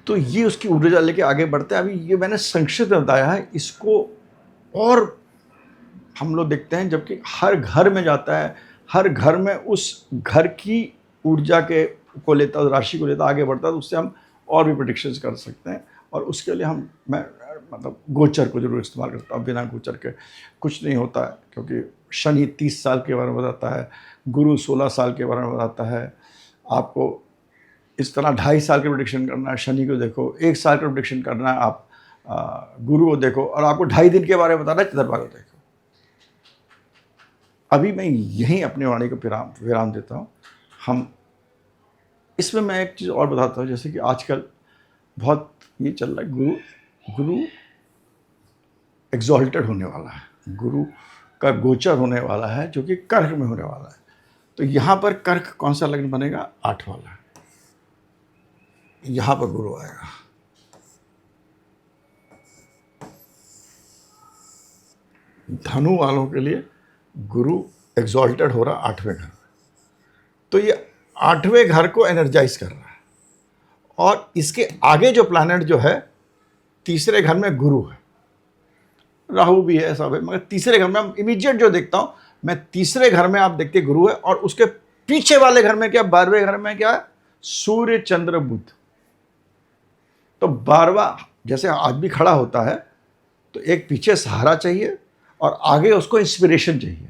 तो ये उसकी ऊर्जा लेके आगे बढ़ते हैं। अभी ये मैंने संक्षिप्त में बताया है, इसको और हम लोग देखते हैं, जबकि हर घर में जाता है, हर घर में उस घर की ऊर्जा के को लेता है, राशि को लेता, आगे बढ़ता है। तो उससे हम और भी प्रेडिक्शंस कर सकते हैं। और उसके लिए मैं मतलब गोचर को जरूर इस्तेमाल करता हूँ। बिना गोचर के कुछ नहीं होता है, क्योंकि शनि 30 साल के बारे में बताता है, गुरु 16 साल के बारे में बताता है। आपको इस तरह 2.5 साल का प्रेडिक्शन करना है, शनि को देखो, 1 साल का प्रेडिक्शन करना है, आप गुरु को देखो, और आपको 2.5 दिन के बारे में बताना है, चंद्रमा को देखो। अभी मैं यहीं अपनी वाणी को विराम देता हूँ। हम इसमें मैं एक चीज़ और बताता हूँ, जैसे कि आजकल बहुत ये चल रहा है, गुरु एग्जॉल्टेड होने वाला है, गुरु का गोचर होने वाला है, जो कि कर्क में होने वाला है। तो यहाँ पर कर्क कौन सा लग्न बनेगा? 8 वाला। यहाँ पर गुरु आएगा। धनु वालों के लिए गुरु एग्जॉल्टेड हो रहा 8वें घर में। तो ये 8वें घर को एनर्जाइज कर रहा है। और इसके आगे जो प्लैनेट जो है, तीसरे घर में गुरु है, राहु भी है, सब है, मगर तीसरे घर में इमीडिएट जो देखता हूं मैं, तीसरे घर में आप देखते गुरु है। और उसके पीछे वाले घर में क्या, 12वें घर में क्या है? सूर्य, चंद्र, बुध। तो 12वां जैसे आज भी खड़ा होता है, तो एक पीछे सहारा चाहिए और आगे उसको इंस्पिरेशन चाहिए।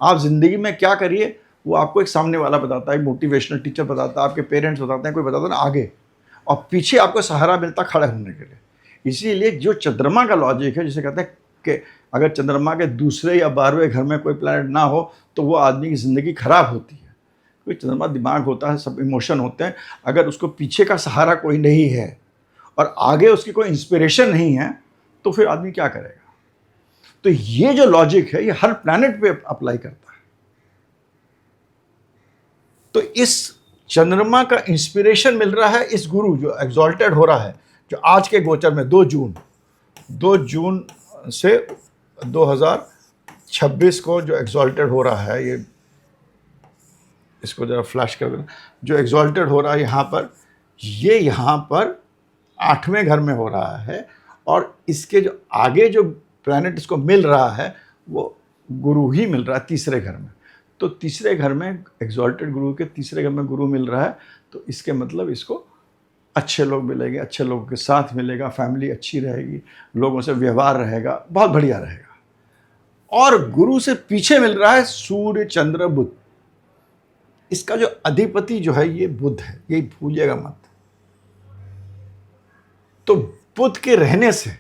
आप ज़िंदगी में क्या करिए वो आपको एक सामने वाला बताता है, एक मोटिवेशनल टीचर बताता है, आपके पेरेंट्स बताते हैं, कोई बताता है ना आगे, और पीछे आपको सहारा मिलता खड़े होने के लिए। इसीलिए जो चंद्रमा का लॉजिक है, जिसे कहते हैं कि अगर चंद्रमा के दूसरे या 12वें घर में कोई प्लैनेट ना हो तो वो आदमी की ज़िंदगी खराब होती है। क्योंकि चंद्रमा दिमाग होता है, सब इमोशन होते हैं। अगर उसको पीछे का सहारा कोई नहीं है और आगे उसकी कोई इंस्पिरेशन नहीं है तो फिर आदमी क्या करेगा। तो ये जो लॉजिक है ये हर प्लैनेट पे अप्लाई करता है। तो इस चंद्रमा का इंस्पिरेशन मिल रहा है इस गुरु जो एग्जॉल्टेड हो रहा है, जो आज के गोचर में 2 जून से 2026 को जो एग्जॉल्टेड हो रहा है, ये इसको जरा फ्लैश कर देना, जो एग्जॉल्टेड हो रहा है यहाँ पर, ये यहाँ पर 8वें घर में हो रहा है और इसके जो आगे जो प्लैनेट इसको मिल रहा है वो गुरु ही मिल रहा है 3रे घर में। तो 3रे घर में एग्जॉल्टेड गुरु के 3रे घर में गुरु मिल रहा है, तो इसके मतलब इसको अच्छे लोग मिलेंगे, अच्छे लोगों के साथ मिलेगा, फैमिली अच्छी रहेगी, लोगों से व्यवहार रहेगा, बहुत बढ़िया रहेगा। और गुरु से पीछे मिल रहा है सूर्य चंद्र बुध। इसका जो अधिपति जो है ये बुध है, यही भूलिएगा मत। तो बुध के रहने से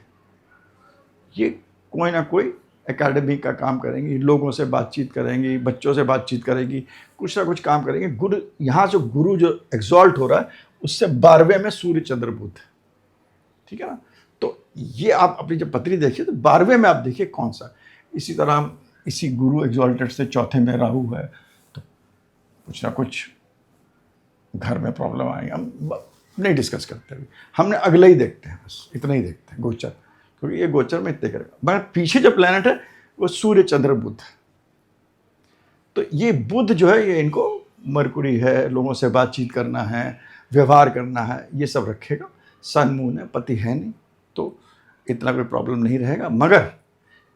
ये कोई ना कोई एकेडमी का काम करेंगी, लोगों से बातचीत करेंगी, बच्चों से बातचीत करेंगी, कुछ ना कुछ काम करेंगे। गुरु यहाँ जो गुरु जो एग्जॉल्ट हो रहा है उससे 12वें में सूर्य चंद्र बुध, ठीक है ना। तो ये आप अपनी जब पत्री देखिए तो 12वें में आप देखिए कौन सा। इसी तरह इसी गुरु एग्जॉल्टेड से 4थे में राहु है, तो कुछ ना कुछ घर में प्रॉब्लम आएगी। हम नहीं डिस्कस करते अभी, हमने अगले ही देखते हैं, बस इतना ही देखते हैं गोचर, क्योंकि ये गोचर में इतने करेगा। मगर पीछे जो प्लैनेट है वो सूर्य चंद्र बुध है। तो ये बुध जो है ये इनको मरकुरी है, लोगों से बातचीत करना है, व्यवहार करना है, ये सब रखेगा। सन मून है, पति है नहीं, तो इतना कोई प्रॉब्लम नहीं रहेगा। मगर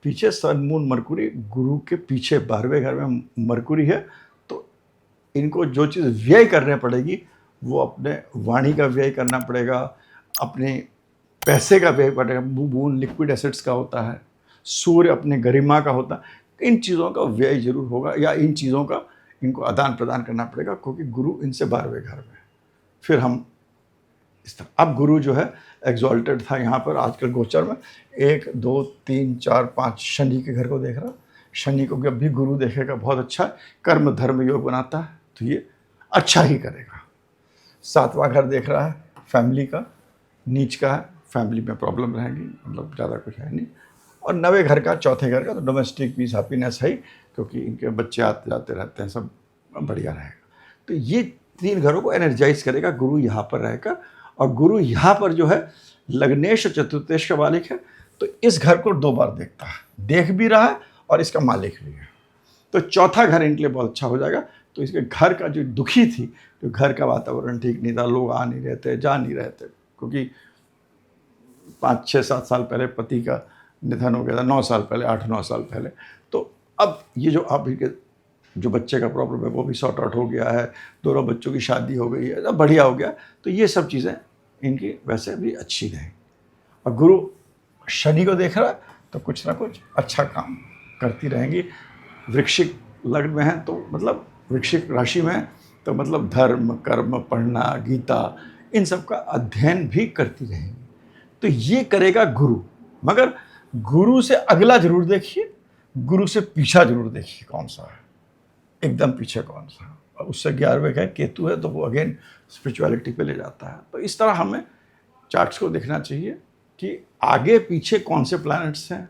पीछे सन मून मरकुरी, गुरु के पीछे 12वें घर में मरकुरी है, तो इनको जो चीज़ व्यय करने पड़ेगी वो अपने वाणी का व्यय करना पड़ेगा, अपने पैसे का व्यय पड़ेगा। मून लिक्विड एसेट्स का होता है, सूर्य अपने गरिमा का होता है। इन चीज़ों का व्यय जरूर होगा, या इन चीज़ों का इनको आदान प्रदान करना पड़ेगा, क्योंकि गुरु इनसे 12वें घर में। फिर हम इस तरह, अब गुरु जो है एग्जॉल्टेड था यहाँ पर आजकल गोचर में 1 2 3 4 5 शनि के घर को देख रहा। शनि को जब भी गुरु देखेगा बहुत अच्छा है, कर्म धर्म योग बनाता है, तो ये अच्छा ही करेगा। 7वां घर देख रहा है, फैमिली का, नीच का है, फैमिली में प्रॉब्लम रहेगी, मतलब ज़्यादा कुछ है नहीं। और 9वें घर का, 4थे घर का, तो डोमेस्टिक पीस हैप्पीनेस है, क्योंकि इनके बच्चे आते जाते रहते हैं, सब बढ़िया रहेगा। तो ये 3 घरों को एनर्जाइज करेगा गुरु यहाँ पर रहेगा। और गुरु यहाँ पर जो है लग्नेश चतुर्थेश का मालिक है, तो इस घर को 2 बार देखता है, देख भी रहा है और इसका मालिक भी है। तो 4था घर इनके लिए बहुत अच्छा हो जाएगा। तो इसके घर का जो दुखी थी, तो घर का वातावरण ठीक नहीं था, लोग आ नहीं रहते, जा नहीं रहते, क्योंकि 5 6 7 साल पहले पति का निधन हो गया था, 9 साल पहले, 8 9 साल पहले। तो अब ये जो आप इनके जो बच्चे का प्रॉब्लम है वो भी सॉर्ट आउट हो गया है, दोनों बच्चों की शादी हो गई है, सब बढ़िया हो गया। तो ये सब चीज़ें इनकी वैसे भी अच्छी रहें। और गुरु शनि को देख रहा है तो कुछ ना कुछ अच्छा काम करती रहेंगी। वृश्चिक लग्न में है, तो मतलब वृश्चिक राशि में है, तो मतलब धर्म कर्म पढ़ना, गीता, इन सब का अध्ययन भी करती रहेंगी। तो ये करेगा गुरु। मगर गुरु से अगला जरूर देखिए, गुरु से पीछा जरूर देखिए कौन सा है, एकदम पीछे कौन सा। और उससे 11वें का केतु है, तो वो अगेन स्पिरिचुअलिटी पे ले जाता है। तो इस तरह हमें चार्ट्स को देखना चाहिए कि आगे पीछे कौन से प्लैनेट्स हैं,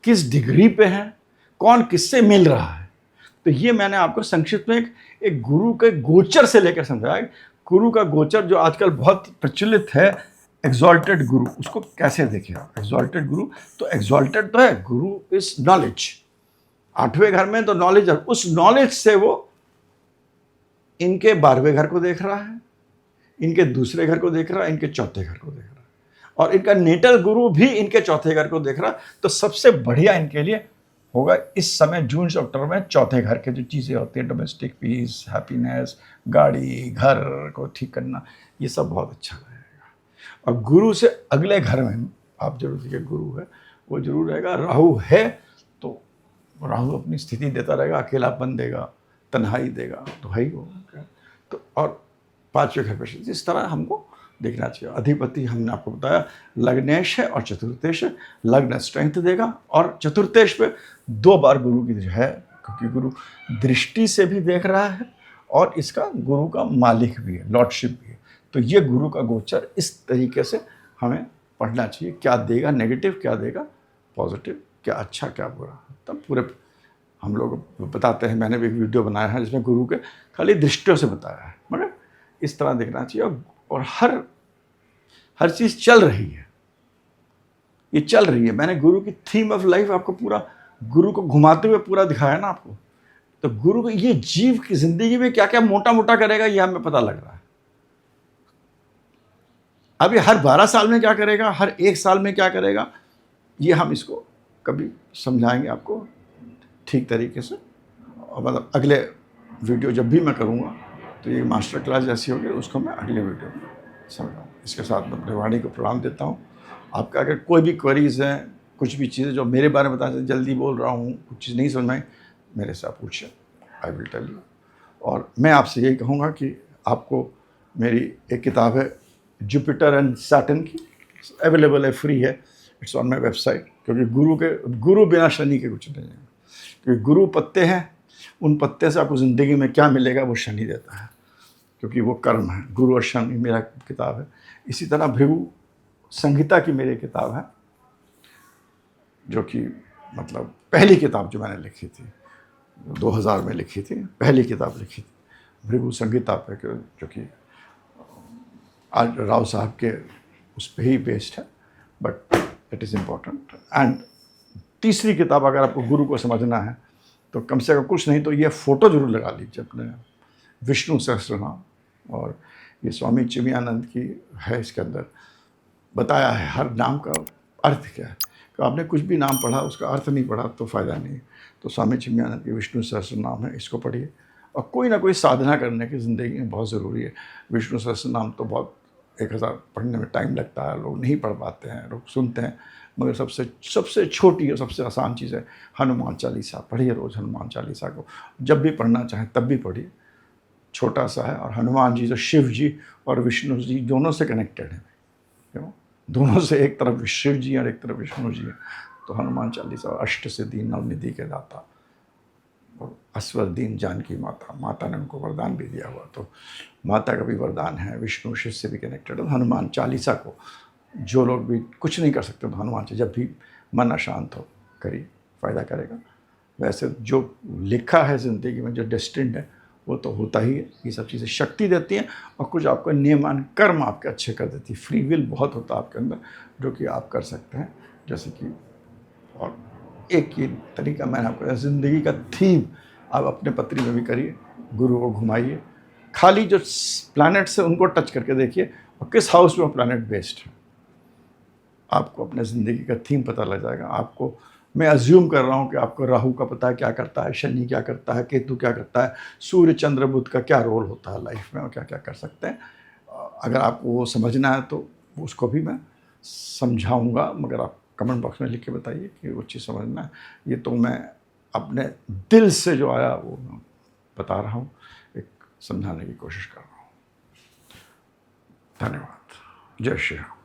किस डिग्री पे हैं, कौन किससे मिल रहा है। तो ये मैंने आपको संक्षिप्त में एक गुरु के गोचर से लेकर समझाया। गुरु का गोचर जो आजकल बहुत प्रचलित है, एग्जॉल्टेड गुरु, उसको कैसे देखें आप। एग्जॉल्टेड गुरु, तो एग्जॉल्टेड तो है, गुरु इज नॉलेज। 8वें घर में तो नॉलेज है, उस नॉलेज से वो इनके 12वें घर को देख रहा है, इनके दूसरे घर को देख रहा है, इनके 4थे घर को देख रहा है, और इनका नेटल गुरु भी इनके 4थे घर को देख रहा है। तो सबसे बढ़िया इनके लिए होगा इस समय जून से अक्टूबर में 4थे घर के जो चीज़ें होती हैं, डोमेस्टिक पीस, हैप्पीनेस, गाड़ी, घर को ठीक करना, ये सब बहुत अच्छा रहेगा। और गुरु से अगले घर में आप जरूर देखिए गुरु है, वो जरूर रहेगा। राहु है तो राहु अपनी स्थिति देता रहेगा, अकेलापन देगा, तन्हाई देगा, तो है ही वो। तो और 5वें घर पे इस तरह हमको देखना चाहिए। अधिपति हमने आपको बताया लग्नेश है और चतुर्थेश है। लग्न स्ट्रेंथ देगा और चतुर्थेश पे 2 बार गुरु की है, क्योंकि गुरु दृष्टि से भी देख रहा है और इसका गुरु का मालिक भी है, लॉर्डशिप भी है। तो ये गुरु का गोचर इस तरीके से हमें पढ़ना चाहिए, क्या देगा नेगेटिव, क्या देगा पॉजिटिव, क्या अच्छा क्या बुरा। तब पूरे हम लोग बताते हैं। मैंने भी एक वीडियो बनाया है जिसमें गुरु के खाली दृष्टियों से बताया है, मगर इस तरह देखना चाहिए। और हर चीज़ चल रही है, ये चल रही है। मैंने गुरु की थीम ऑफ लाइफ आपको पूरा गुरु को घुमाते हुए पूरा दिखाया ना आपको। तो गुरु को ये जीव की जिंदगी में क्या क्या मोटा मोटा करेगा ये हमें पता लग रहा है। अभी हर 12 साल में क्या करेगा, हर 1 साल में क्या करेगा, ये हम इसको कभी समझाएंगे आपको ठीक तरीके से। और मतलब अगले वीडियो जब भी मैं करूँगा तो ये मास्टर क्लास जैसी होगी, उसको मैं अगले वीडियो में समझाऊँ। इसके साथ मैं अपने वाणी को प्रणाम देता हूँ। आपका अगर कोई भी क्वेरीज़ हैं, कुछ भी चीज़ें जो मेरे बारे में बता सकते, जल्दी बोल रहा हूँ, कुछ चीज़ नहीं समझ में आई, मेरे से आप पूछें, आई विल टेल यू। और मैं आपसे यही कहूँगा कि आपको मेरी एक किताब है जुपिटर एंड सैटर्न की, अवेलेबल है, फ्री है, इट्स ऑन माई वेबसाइट। क्योंकि गुरु बिना शनि के कुछ नहीं है। क्योंकि गुरु पत्ते हैं, उन पत्ते से आपको ज़िंदगी में क्या मिलेगा वो शनि देता है, क्योंकि वो कर्म है। गुरु और शनि मेरा किताब है। इसी तरह भृगु संहिता की मेरी किताब है, जो कि मतलब पहली किताब जो मैंने लिखी थी, 2000 में लिखी थी, पहली किताब लिखी थी भृगु संहिता पे, जो कि आज राव साहब के उस पर ही बेस्ड है, but it is important. And तीसरी किताब अगर आपको गुरु को समझना है तो कम से कम कुछ नहीं तो ये फ़ोटो जरूर लगा लीजिए अपने, विष्णु सहस्त्रनाम। और ये स्वामी चिन्मयानंद की है, इसके अंदर बताया है हर नाम का अर्थ क्या है। तो आपने कुछ भी नाम पढ़ा, उसका अर्थ नहीं पढ़ा तो फ़ायदा नहीं। तो स्वामी चिन्मयानंद की विष्णु सहस्त्रनाम है, इसको पढ़िए। और कोई ना कोई साधना करने की ज़िंदगी में बहुत ज़रूरी है। विष्णु सहस्त्रनाम तो बहुत 1000 पढ़ने में टाइम लगता है, लोग नहीं पढ़ पाते हैं, लोग सुनते हैं। मगर सबसे छोटी और सबसे आसान चीज़ है हनुमान चालीसा। पढ़िए रोज़ हनुमान चालीसा को, जब भी पढ़ना चाहें तब भी पढ़िए। छोटा सा है, और हनुमान जी जो शिव जी और विष्णु जी दोनों से कनेक्टेड हैं, क्यों, दोनों से, एक तरफ शिव जी और एक तरफ विष्णु जी है। तो हनुमान चालीसा, अष्ट सिद्धि नवनिधि के दाता और असवर दीन जानकी माता, माता ने उनको वरदान भी दिया हुआ, तो माता का भी वरदान है। विष्णु शिव से भी कनेक्टेड है। हनुमान चालीसा को जो लोग भी कुछ नहीं कर सकते तो हनुमान चालीसा जब भी मन अशांत हो करिए, फ़ायदा करेगा। वैसे जो लिखा है ज़िंदगी में, जो डेस्टिन्ड है, वो तो होता ही है। ये सब चीज़ें शक्ति देती हैं और कुछ आपको नियमान कर्म आपके अच्छे कर देती है। फ्री विल बहुत होता है आपके अंदर, जो कि आप कर सकते हैं। जैसे कि और एक ये तरीका मैंने आपको, ज़िंदगी का थीम आप अपने पत्री में भी करिए, गुरु को घुमाइए, खाली जो प्लैनेट्स हैं उनको टच करके देखिए और किस हाउस में वो प्लैनेट बेस्ड है, आपको अपने ज़िंदगी का थीम पता लग जाएगा। आपको, मैं अज्यूम कर रहा हूँ कि आपको राहु का पता है क्या करता है, शनि क्या करता है, केतु क्या करता है, सूर्य चंद्र बुध का क्या रोल होता है लाइफ में और क्या क्या कर सकते हैं। अगर आपको वो समझना है तो उसको भी मैं समझाऊंगा, मगर आप कमेंट बॉक्स में लिख के बताइए कि वो चीज़ समझना है। ये तो मैं अपने दिल से जो आया वो मैं बता रहा हूँ, एक समझाने की कोशिश कर रहा हूँ। धन्यवाद। जय श्री राम।